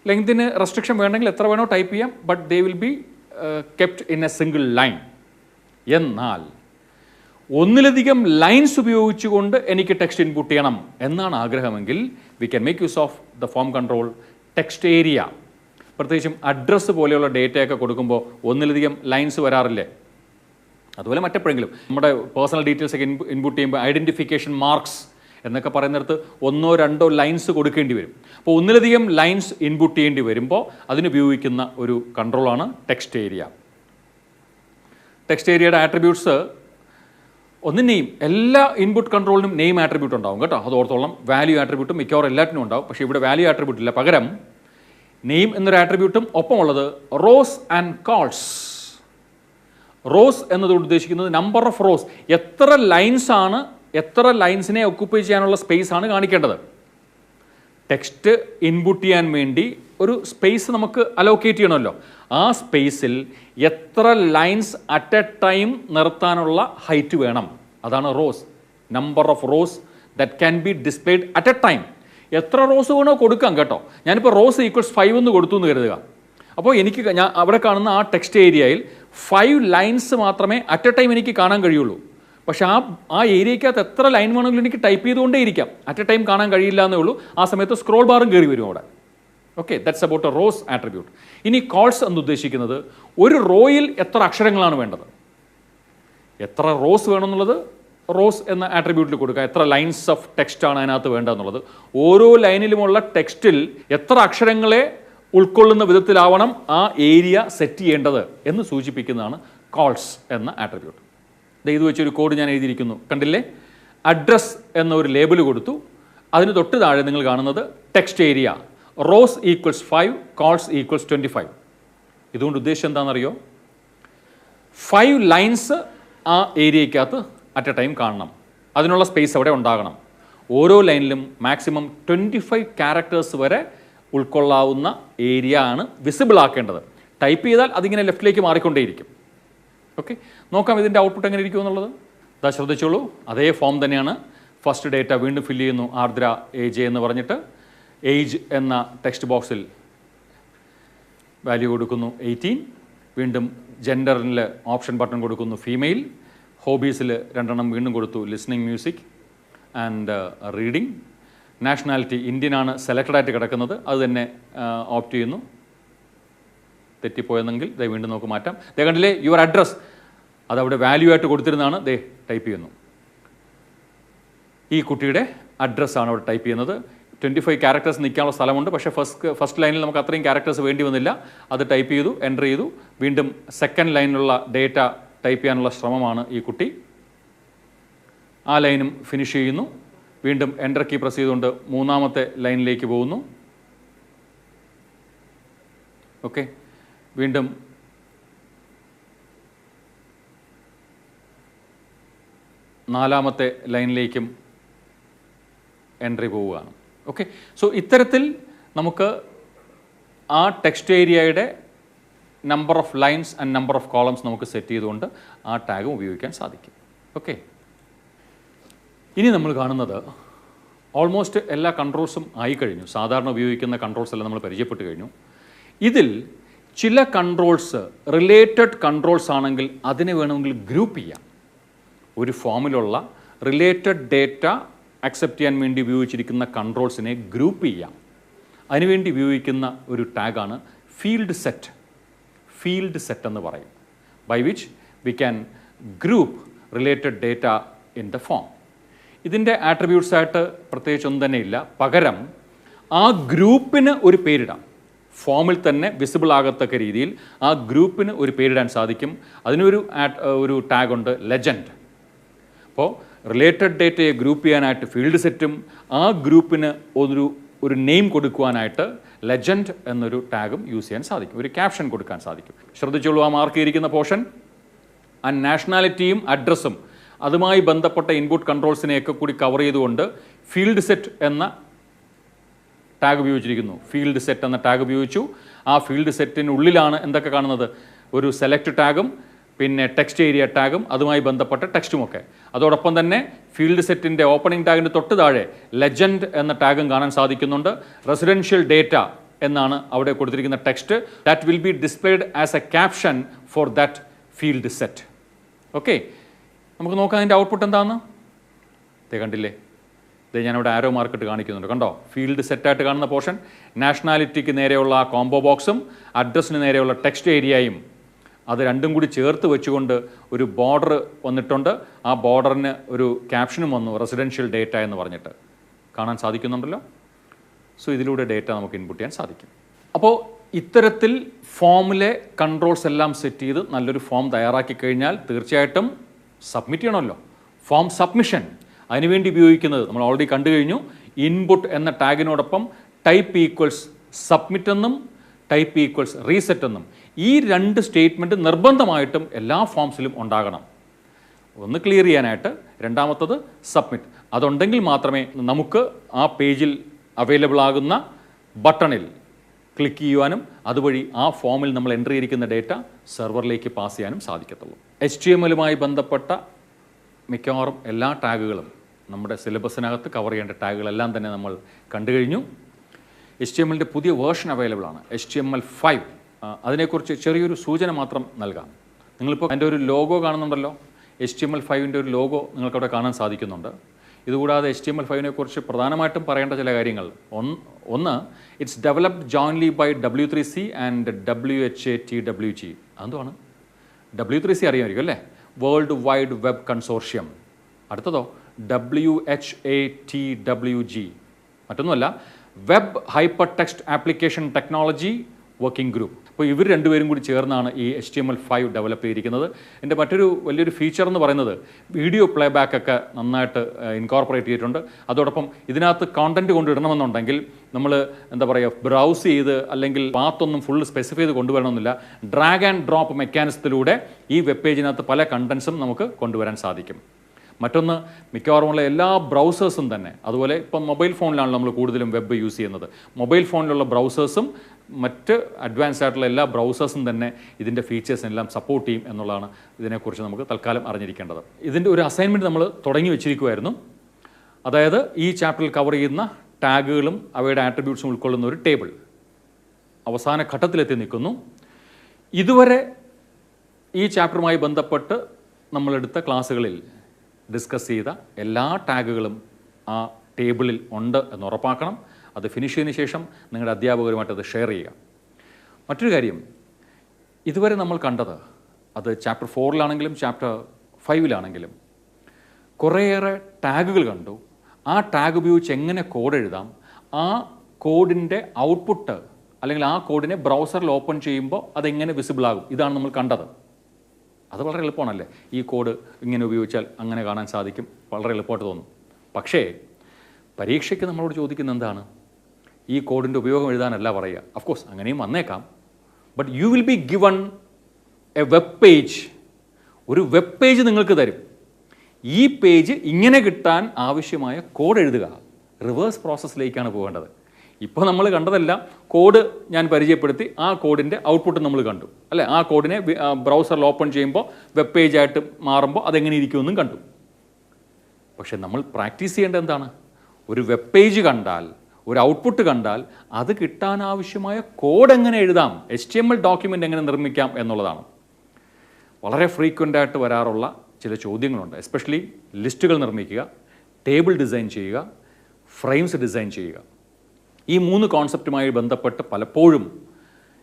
ലെങ്തിന് റെസ്ട്രിക്ഷൻ വേണമെങ്കിൽ എത്ര വേണോ ടൈപ്പ് ചെയ്യാം, but they will be kept in a single line. എന്നാൽ ഒന്നിലധികം ലൈൻസ് ഉപയോഗിച്ചുകൊണ്ട് എനിക്ക് ടെക്സ്റ്റ് ഇൻപുട്ട് ചെയ്യണം എന്നാണ് ആഗ്രഹമെങ്കിൽ we can make use of the form control text area. പ്രത്യേകിച്ചും അഡ്രസ്സ് പോലെയുള്ള ഡേറ്റയൊക്കെ കൊടുക്കുമ്പോൾ ഒന്നിലധികം ലൈൻസ് വരാറില്ലേ? അതുപോലെ മറ്റെപ്പോഴെങ്കിലും നമ്മുടെ പേഴ്സണൽ ഡീറ്റെയിൽസ് ഒക്കെ ഇൻപുട്ട് ചെയ്യുമ്പോൾ ഐഡൻറ്റിഫിക്കേഷൻ മാർക്സ് എന്നൊക്കെ പറയുന്നിടത്ത് 1-2 ലൈൻസ് കൊടുക്കേണ്ടി വരും. അപ്പോൾ ഒന്നിലധികം ലൈൻസ് ഇൻപുട്ട് ചെയ്യേണ്ടി വരുമ്പോൾ അതിനുപയോഗിക്കുന്ന ഒരു കൺട്രോളാണ് ടെക്സ്റ്റ് ഏരിയ. ടെക്സ്റ്റ് ഏരിയയുടെ ആട്രിബ്യൂട്ട്സ് ഒന്ന് നെയിം. എല്ലാ ഇൻപുട്ട് കൺട്രോളിനും നെയിം ആട്രിബ്യൂട്ട് ഉണ്ടാവും കേട്ടോ, അത് ഓർത്തോളം. വാല്യൂ ആട്രിബ്യൂട്ടും മിക്കവാറും എല്ലാറ്റിനും ഉണ്ടാവും. പക്ഷേ ഇവിടെ വാല്യൂ ആട്രിബ്യൂട്ട് ഇല്ല, പകരം നെയിം എന്നൊരു ആട്രിബ്യൂട്ടും ഒപ്പമുള്ളത് റോസ് ആൻഡ് കോൾസ്. റോസ് എന്നതുകൊണ്ട് ഉദ്ദേശിക്കുന്നത് നമ്പർ ഓഫ് റോസ്, എത്ര ലൈൻസ് ആണ്, എത്ര ലൈൻസിനെ ഒക്കുപ്പൈ ചെയ്യാനുള്ള സ്പേസ് ആണ് കാണിക്കേണ്ടത്. ടെക്സ്റ്റ് ഇൻപുട്ട് ചെയ്യാൻ വേണ്ടി ഒരു സ്പേസ് നമുക്ക് അലോക്കേറ്റ് ചെയ്യണമല്ലോ. ആ സ്പേസിൽ എത്ര ലൈൻസ് അറ്റ് എ ടൈം നിർത്താനുള്ള ഹൈറ്റ് വേണം, അതാണ് rose. Number of rows that can be displayed at a time. എത്ര റോസ് വേണോ കൊടുക്കാം കേട്ടോ. ഞാനിപ്പോൾ റോസ് ഈക്വൽസ് 5 എന്ന് കൊടുത്തു എന്ന് കരുതുക. അപ്പോൾ എനിക്ക് ഞാൻ അവിടെ കാണുന്ന ആ ടെക്സ്റ്റ് ഏരിയയിൽ 5 ലൈൻസ് മാത്രമേ അറ്റ് എ ടൈം എനിക്ക് കാണാൻ കഴിയുള്ളൂ. പക്ഷേ ആ ഏരിയക്കകത്ത് എത്ര ലൈൻ വേണമെങ്കിലും എനിക്ക് ടൈപ്പ് ചെയ്തുകൊണ്ടേ ഇരിക്കാം. അറ്റ് എ ടൈം കാണാൻ കഴിയില്ല എന്നേ ഉള്ളൂ. ആ സമയത്ത് സ്ക്രോൾ ബാറും കയറി വരും അവിടെ. Okay, that's about A rose attribute. ഇനി കോൾസ് എന്ന് ഉദ്ദേശിക്കുന്നത് ഒരു റോയിൽ എത്ര അക്ഷരങ്ങളാണ് വേണ്ടത്, എത്ര റോസ് വേണമെന്നുള്ളത് റോസ് എന്ന ആട്രിബ്യൂട്ടിൽ കൊടുക്കുക. എത്ര ലൈൻസ് ഓഫ് ടെക്സ്റ്റ് ആണ് അതിനകത്ത് വേണ്ടതെന്നുള്ളത്. ഓരോ ലൈനിലുമുള്ള ടെക്സ്റ്റിൽ എത്ര അക്ഷരങ്ങളെ ഉൾക്കൊള്ളുന്ന വിധത്തിലാവണം ആ ഏരിയ സെറ്റ് ചെയ്യേണ്ടത് എന്ന് സൂചിപ്പിക്കുന്നതാണ് കോൾസ് എന്ന ആട്രിബ്യൂട്ട്. ഇത് വെച്ചൊരു കോഡ് ഞാൻ എഴുതിയിരിക്കുന്നു, കണ്ടില്ലേ? അഡ്രസ് എന്നൊരു ലേബിൾ കൊടുത്തു. അതിന് തൊട്ട് താഴെ നിങ്ങൾ കാണുന്നത് text area. Rose equals 5, calls equals 25. ഇതുകൊണ്ട് ഉദ്ദേശം എന്താണെന്നറിയോ? 5 ലൈൻസ് ആ ഏരിയക്കകത്ത് അറ്റ് എ ടൈം കാണണം. അതിനുള്ള സ്പേസ് അവിടെ ഉണ്ടാകണം. ഓരോ ലൈനിലും മാക്സിമം 25 ക്യാരക്ടേഴ്സ് വരെ ഉൾക്കൊള്ളാവുന്ന ഏരിയ ആണ് വിസിബിൾ ആക്കേണ്ടത്. ടൈപ്പ് ചെയ്താൽ അതിങ്ങനെ ലെഫ്റ്റിലേക്ക് മാറിക്കൊണ്ടേയിരിക്കും. ഓക്കെ, നോക്കാം ഇതിൻ്റെ ഔട്ട്പുട്ട് എങ്ങനെ ഇരിക്കും എന്നുള്ളത്. ഇതാ ശ്രദ്ധിച്ചോളൂ, അതേ ഫോം തന്നെയാണ്. ഫസ്റ്റ് ഡേറ്റ വീണ്ടും ഫില്ല് ചെയ്യുന്നു, ആർദ്ര AJ എന്ന് പറഞ്ഞിട്ട്. ഏജ് എന്ന ടെക്സ്റ്റ് ബോക്സിൽ വാല്യൂ കൊടുക്കുന്നു 18. വീണ്ടും ജെൻഡറിൽ ഓപ്ഷൻ ബട്ടൺ കൊടുക്കുന്നു ഫീമെയിൽ. ഹോബീസിൽ 2 വീണ്ടും കൊടുത്തു, listening music and reading. Nationality Indian ആണ് സെലക്റ്റഡ് ആയിട്ട് കിടക്കുന്നത്, അത് തന്നെ ഓപ്റ്റ് ചെയ്യുന്നു. തെറ്റിപ്പോയെന്നെങ്കിൽ ദേ വീണ്ടും നമുക്ക് മാറ്റാം. ദേ കണ്ടില്ലേ, യുവർ അഡ്രസ് അതവിടെ വാല്യൂ ആയിട്ട് കൊടുത്തിരുന്നതാണ്, ദേ ടൈപ്പ് ചെയ്യുന്നു. ഈ കുട്ടിയുടെ അഡ്രസ്സാണ് അവിടെ ടൈപ്പ് ചെയ്യുന്നത്. 25 ക്യാരക്ടേഴ്സ് നിൽക്കാനുള്ള സ്ഥലമുണ്ട്, പക്ഷേ ഫസ്റ്റ് ലൈനിൽ നമുക്ക് അത്രയും ക്യാരക്ടേഴ്സ് വേണ്ടി വന്നില്ല. അത് ടൈപ്പ് ചെയ്തു, എൻ്റർ ചെയ്തു. വീണ്ടും സെക്കൻഡ് ലൈനിലുള്ള ഡേറ്റ ടൈപ്പ് ചെയ്യാനുള്ള ശ്രമമാണ് ഈ കുട്ടി. ആ ലൈനും ഫിനിഷ് ചെയ്യുന്നു. വീണ്ടും എൻ്റർ കീ പ്രസ് ചെയ്തുകൊണ്ട് 3ാമത്തെ ലൈനിലേക്ക് പോകുന്നു. ഓക്കെ, വീണ്ടും നാലാമത്തെ ലൈനിലേക്കും എൻട്രി പോവുകയാണ്. ഓക്കെ, സോ ഇത്തരത്തിൽ നമുക്ക് ആ ടെക്സ്റ്റ് ഏരിയയുടെ number of lines and number of columns നമുക്ക് സെറ്റ് ചെയ്തുകൊണ്ട് ആ ടാഗും ഉപയോഗിക്കാൻ സാധിക്കും. ഓക്കെ, ഇനി നമ്മൾ കാണുന്നത് ഓൾമോസ്റ്റ് എല്ലാ കൺട്രോൾസും ആയിക്കഴിഞ്ഞു. സാധാരണ ഉപയോഗിക്കുന്ന കൺട്രോൾസ് എല്ലാം നമ്മൾ പരിചയപ്പെട്ട് കഴിഞ്ഞു. ഇതിൽ ചില കൺട്രോൾസ് റിലേറ്റഡ് കൺട്രോൾസ് ആണെങ്കിൽ അതിനെ വേണമെങ്കിൽ ഗ്രൂപ്പ് ചെയ്യാം. ഒരു ഫോമിലുള്ള റിലേറ്റഡ് ഡേറ്റ അക്സെപ്റ്റ് ചെയ്യാൻ വേണ്ടി ഉപയോഗിച്ചിരിക്കുന്ന കൺട്രോൾസിനെ ഗ്രൂപ്പ് ചെയ്യാം. അതിനുവേണ്ടി ഉപയോഗിക്കുന്ന ഒരു ടാഗാണ് ഫീൽഡ് സെറ്റ്. ഫീൽഡ് സെറ്റ് എന്ന് പറയും. By which we can group related data in the form. ഇതിൻ്റെ ആട്രിബ്യൂട്ട്സായിട്ട് പ്രത്യേകിച്ച് ഒന്നും തന്നെ ഇല്ല. പകരം ആ ഗ്രൂപ്പിന് ഒരു പേരിടാം. ഫോമിൽ തന്നെ വിസിബിൾ ആകത്തക്ക രീതിയിൽ ആ ഗ്രൂപ്പിന് ഒരു പേരിടാൻ സാധിക്കും. അതിനൊരു ഒരു ടാഗുണ്ട്, ലെജൻഡ്. അപ്പോൾ റിലേറ്റഡ് ഡേറ്റയെ ഗ്രൂപ്പ് ചെയ്യാനായിട്ട് ഫീൽഡ് സെറ്റും ആ ഗ്രൂപ്പിന് ഒരു നെയിം കൊടുക്കുവാനായിട്ട് ലെജൻഡ് എന്നൊരു ടാഗും യൂസ് ചെയ്യാൻ സാധിക്കും, ഒരു ക്യാപ്ഷൻ കൊടുക്കാൻ സാധിക്കും. ശ്രദ്ധിച്ചോളൂ, ആ മാർക്ക് ചെയ്തിരിക്കുന്ന പോർഷൻ ആ നാഷണാലിറ്റിയും അഡ്രസ്സും അതുമായി ബന്ധപ്പെട്ട ഇൻപുട്ട് കൺട്രോൾസിനെയൊക്കെ കൂടി കവർ ചെയ്തുകൊണ്ട് ഫീൽഡ് സെറ്റ് എന്ന ടാഗ് ഉപയോഗിച്ചിരിക്കുന്നു. ഫീൽഡ് സെറ്റ് എന്ന ടാഗ് ഉപയോഗിച്ചു. ആ ഫീൽഡ് സെറ്റിനുള്ളിലാണ് എന്തൊക്കെ കാണുന്നത്? ഒരു സെലക്ട് ടാഗും പിന്നെ ടെക്സ്റ്റ് ഏരിയ ടാഗും അതുമായി ബന്ധപ്പെട്ട ടെക്സ്റ്റുമൊക്കെ. അതോടൊപ്പം തന്നെ ഫീൽഡ് സെറ്റിൻ്റെ ഓപ്പണിംഗ് ടാഗിൻ്റെ തൊട്ട് താഴെ ലെജൻഡ് എന്ന ടാഗും കാണാൻ സാധിക്കുന്നുണ്ട്. റെസിഡൻഷ്യൽ ഡേറ്റ എന്നാണ് അവിടെ കൊടുത്തിരിക്കുന്ന text. That will be displayed as A caption for that field set. Okay, നമുക്ക് നോക്കാം അതിൻ്റെ ഔട്ട്പുട്ട് എന്താണെന്ന്. ഇത് കണ്ടില്ലേ, ഇത് ഞാനിവിടെ ആരോ മാർക്കിട്ട് കാണിക്കുന്നുണ്ട്, കണ്ടോ? ഫീൽഡ് സെറ്റായിട്ട് കാണുന്ന പോർഷൻ നാഷണാലിറ്റിക്ക് നേരെയുള്ള ആ കോംബോ ബോക്സും അഡ്രസ്സിന് നേരെയുള്ള ടെക്സ്റ്റ് ഏരിയയും അത് രണ്ടും കൂടി ചേർത്ത് വെച്ചുകൊണ്ട് ഒരു ബോർഡർ വന്നിട്ടുണ്ട്. ആ ബോർഡറിന് ഒരു ക്യാപ്ഷനും വന്നു, റെസിഡൻഷ്യൽ ഡേറ്റ എന്ന് പറഞ്ഞിട്ട് കാണാൻ സാധിക്കുന്നുണ്ടല്ലോ. സോ ഇതിലൂടെ ഡേറ്റ നമുക്ക് ഇൻപുട്ട് ചെയ്യാൻ സാധിക്കും. അപ്പോൾ ഇത്തരത്തിൽ ഫോമിലെ കൺട്രോൾസ് എല്ലാം സെറ്റ് ചെയ്ത് നല്ലൊരു ഫോം തയ്യാറാക്കി കഴിഞ്ഞാൽ തീർച്ചയായിട്ടും സബ്മിറ്റ് ചെയ്യണമല്ലോ. ഫോം സബ്മിഷൻ അതിനുവേണ്ടി ഉപയോഗിക്കുന്നത് നമ്മൾ ഓൾറെഡി കണ്ടു കഴിഞ്ഞു. ഇൻപുട്ട് എന്ന ടാഗിനോടൊപ്പം ടൈപ്പ് ഈക്വൽസ് സബ്മിറ്റ് എന്നും ടൈപ്പ് ഈക്വൽസ് റീസെറ്റ് എന്നും ഈ രണ്ട് സ്റ്റേറ്റ്മെൻറ്റ് നിർബന്ധമായിട്ടും എല്ലാ ഫോംസിലും ഉണ്ടാകണം. ഒന്ന് ക്ലിയർ ചെയ്യാനായിട്ട്, രണ്ടാമത്തത് സബ്മിറ്റ്. അതുണ്ടെങ്കിൽ മാത്രമേ നമുക്ക് ആ പേജിൽ അവൈലബിൾ ആകുന്ന ബട്ടണിൽ ക്ലിക്ക് ചെയ്യുവാനും അതുവഴി ആ ഫോമിൽ നമ്മൾ എൻ്റർ ചെയ്തിരിക്കുന്ന ഡേറ്റ സെർവറിലേക്ക് പാസ് ചെയ്യാനും സാധിക്കത്തുള്ളൂ. HTML-മായി ബന്ധപ്പെട്ട മിക്കവാറും എല്ലാ ടാഗുകളും നമ്മുടെ സിലബസിനകത്ത് കവർ ചെയ്യേണ്ട ടാഗുകളെല്ലാം തന്നെ നമ്മൾ കണ്ടു കഴിഞ്ഞു. HTML-ൻ്റെ പുതിയ വേർഷൻ അവൈലബിൾ ആണ്, HTML5. അതിനെക്കുറിച്ച് ചെറിയൊരു സൂചന മാത്രം നൽകാം. നിങ്ങളിപ്പോൾ എൻ്റെ ഒരു ലോഗോ കാണുന്നുണ്ടല്ലോ, HTML5-ൻ്റെ ഒരു ലോഗോ നിങ്ങൾക്കവിടെ കാണാൻ സാധിക്കുന്നുണ്ട്. ഇതുകൂടാതെ HTML5-നെ കുറിച്ച് പ്രധാനമായിട്ടും പറയേണ്ട ചില കാര്യങ്ങൾ. ഒന്ന്, it's developed jointly by W3C and WHATWG. അതെന്താണ്? W3C അറിയാമായിരിക്കും അല്ലേ, വേൾഡ് വൈഡ് വെബ് കൺസോർഷ്യം. അടുത്തതോ WHATWG, മറ്റൊന്നുമല്ല, web hypertext application technology working group. അപ്പോൾ ഇവർ രണ്ടുപേരും കൂടി ചേർന്നാണ് ഈ HTML5 ഡെവലപ്പ് ചെയ്തിരിക്കുന്നത്. എൻ്റെ മറ്റൊരു വലിയൊരു ഫീച്ചർ എന്ന് പറയുന്നത് വീഡിയോ പ്ലേ ബാക്ക് ഒക്കെ നന്നായിട്ട് ഇൻകോർപ്പറേറ്റ് ചെയ്തിട്ടുണ്ട്. അതോടൊപ്പം ഇതിനകത്ത് കോണ്ടൻറ്റ് കൊണ്ടിടണമെന്നുണ്ടെങ്കിൽ നമ്മൾ എന്താ പറയുക, ബ്രൗസ് ചെയ്ത് അല്ലെങ്കിൽ പാത്തൊന്നും ഫുൾ സ്പെസിഫൈ ചെയ്ത് കൊണ്ടുവരണമെന്നില്ല. ഡ്രാഗ് ആൻഡ് ഡ്രോപ്പ് മെക്കാനിസത്തിലൂടെ ഈ വെബ് പേജിനകത്ത് പല കണ്ടൻസും നമുക്ക് കൊണ്ടുവരാൻ സാധിക്കും. മറ്റൊന്ന്, മിക്കവാറുമുള്ള എല്ലാ ബ്രൗസേഴ്സും തന്നെ, അതുപോലെ ഇപ്പം മൊബൈൽ ഫോണിലാണ് നമ്മൾ കൂടുതലും വെബ് യൂസ് ചെയ്യുന്നത്. മൊബൈൽ ഫോണിലുള്ള ബ്രൗസേഴ്സും മറ്റ് അഡ്വാൻസ് ആയിട്ടുള്ള എല്ലാ ബ്രൗസേഴ്സും തന്നെ ഇതിൻ്റെ ഫീച്ചേഴ്സിനെല്ലാം സപ്പോർട്ട് ചെയ്യും എന്നുള്ളതാണ് ഇതിനെക്കുറിച്ച് നമുക്ക് തൽക്കാലം അറിഞ്ഞിരിക്കേണ്ടത്. ഇതിൻ്റെ ഒരു അസൈൻമെൻറ്റ് നമ്മൾ തുടങ്ങി വെച്ചിരിക്കുമായിരുന്നു. അതായത് ഈ ചാപ്റ്ററിൽ കവർ ചെയ്യുന്ന ടാഗുകളും അവയുടെ ആട്രിബ്യൂട്ട്സും ഉൾക്കൊള്ളുന്ന ഒരു ടേബിൾ അവസാന ഘട്ടത്തിലെത്തി നിൽക്കുന്നു. ഇതുവരെ ഈ ചാപ്റ്ററുമായി ബന്ധപ്പെട്ട് നമ്മളെടുത്ത ക്ലാസ്സുകളിൽ ഡിസ്കസ് ചെയ്ത എല്ലാ ടാഗുകളും ആ ടേബിളിൽ ഉണ്ട് എന്ന് ഉറപ്പാക്കണം. അത് ഫിനിഷ് ചെയ്തതിന് ശേഷം നിങ്ങളുടെ അധ്യാപകരുമായിട്ട് അത് ഷെയർ ചെയ്യുക. മറ്റൊരു കാര്യം, ഇതുവരെ നമ്മൾ കണ്ടത് അത് ചാപ്റ്റർ 4-ലാണെങ്കിലും ചാപ്റ്റർ 5-ലാണെങ്കിലും കുറേയേറെ ടാഗുകൾ കണ്ടു. ആ ടാഗ് ഉപയോഗിച്ച് എങ്ങനെ കോഡ് എഴുതാം, ആ കോഡിൻ്റെ ഔട്ട്പുട്ട് അല്ലെങ്കിൽ ആ കോഡിനെ ബ്രൗസറിൽ ഓപ്പൺ ചെയ്യുമ്പോൾ അതെങ്ങനെ വിസിബിൾ ആകും, ഇതാണ് നമ്മൾ കണ്ടത്. അത് വളരെ എളുപ്പമാണല്ലേ, ഈ കോഡ് ഇങ്ങനെ ഉപയോഗിച്ചാൽ അങ്ങനെ കാണാൻ സാധിക്കും, വളരെ എളുപ്പമായിട്ട് തോന്നും. പക്ഷേ പരീക്ഷയ്ക്ക് നമ്മളോട് ചോദിക്കുന്ന എന്താണ്, ഈ കോഡിൻ്റെ ഉപയോഗം എഴുതാനല്ല പറയുക. അഫ്കോഴ്സ് അങ്ങനെയും വന്നേക്കാം. But you will be given A web page. ഒരു വെബ് പേജ് നിങ്ങൾക്ക് തരും. ഈ പേജ് ഇങ്ങനെ കിട്ടാൻ ആവശ്യമായ കോഡ് എഴുതുക. റിവേഴ്സ് പ്രോസസ്സിലേക്കാണ് പോകേണ്ടത്. ഇപ്പോൾ നമ്മൾ കണ്ടതെല്ലാം കോഡ് ഞാൻ പരിചയപ്പെടുത്തി, ആ കോഡിൻ്റെ ഔട്ട്പുട്ട് നമ്മൾ കണ്ടു അല്ലേ. ആ കോഡിനെ ബ്രൗസറിൽ ഓപ്പൺ ചെയ്യുമ്പോൾ വെബ് പേജായിട്ട് മാറുമ്പോൾ അതെങ്ങനെ ഇരിക്കുമെന്നും കണ്ടു. പക്ഷെ നമ്മൾ പ്രാക്ടീസ് ചെയ്യേണ്ടത് എന്താണ്? ഒരു വെബ് പേജ് കണ്ടാൽ, ഒരു ഔട്ട്പുട്ട് കണ്ടാൽ അത് കിട്ടാൻ ആവശ്യമായ കോഡ് എങ്ങനെ എഴുതാം, HTML ഡോക്യുമെൻ്റ് എങ്ങനെ നിർമ്മിക്കാം എന്നുള്ളതാണ്. വളരെ ഫ്രീക്വൻ്റ് ആയിട്ട് വരാറുള്ള ചില ചോദ്യങ്ങളുണ്ട്. എസ്പെഷ്യലി ലിസ്റ്റുകൾ നിർമ്മിക്കുക, ടേബിൾ ഡിസൈൻ ചെയ്യുക, ഫ്രെയിംസ് ഡിസൈൻ ചെയ്യുക. ഈ 3 കോൺസെപ്റ്റുമായി ബന്ധപ്പെട്ട് പലപ്പോഴും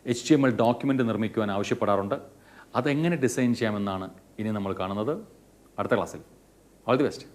HTML ഡോക്യുമെൻ്റ് നിർമ്മിക്കുവാൻ ആവശ്യപ്പെടാറുണ്ട്. അതെങ്ങനെ ഡിസൈൻ ചെയ്യാമെന്നാണ് ഇനി നമ്മൾ കാണുന്നത് അടുത്ത ക്ലാസ്സിൽ. All the best.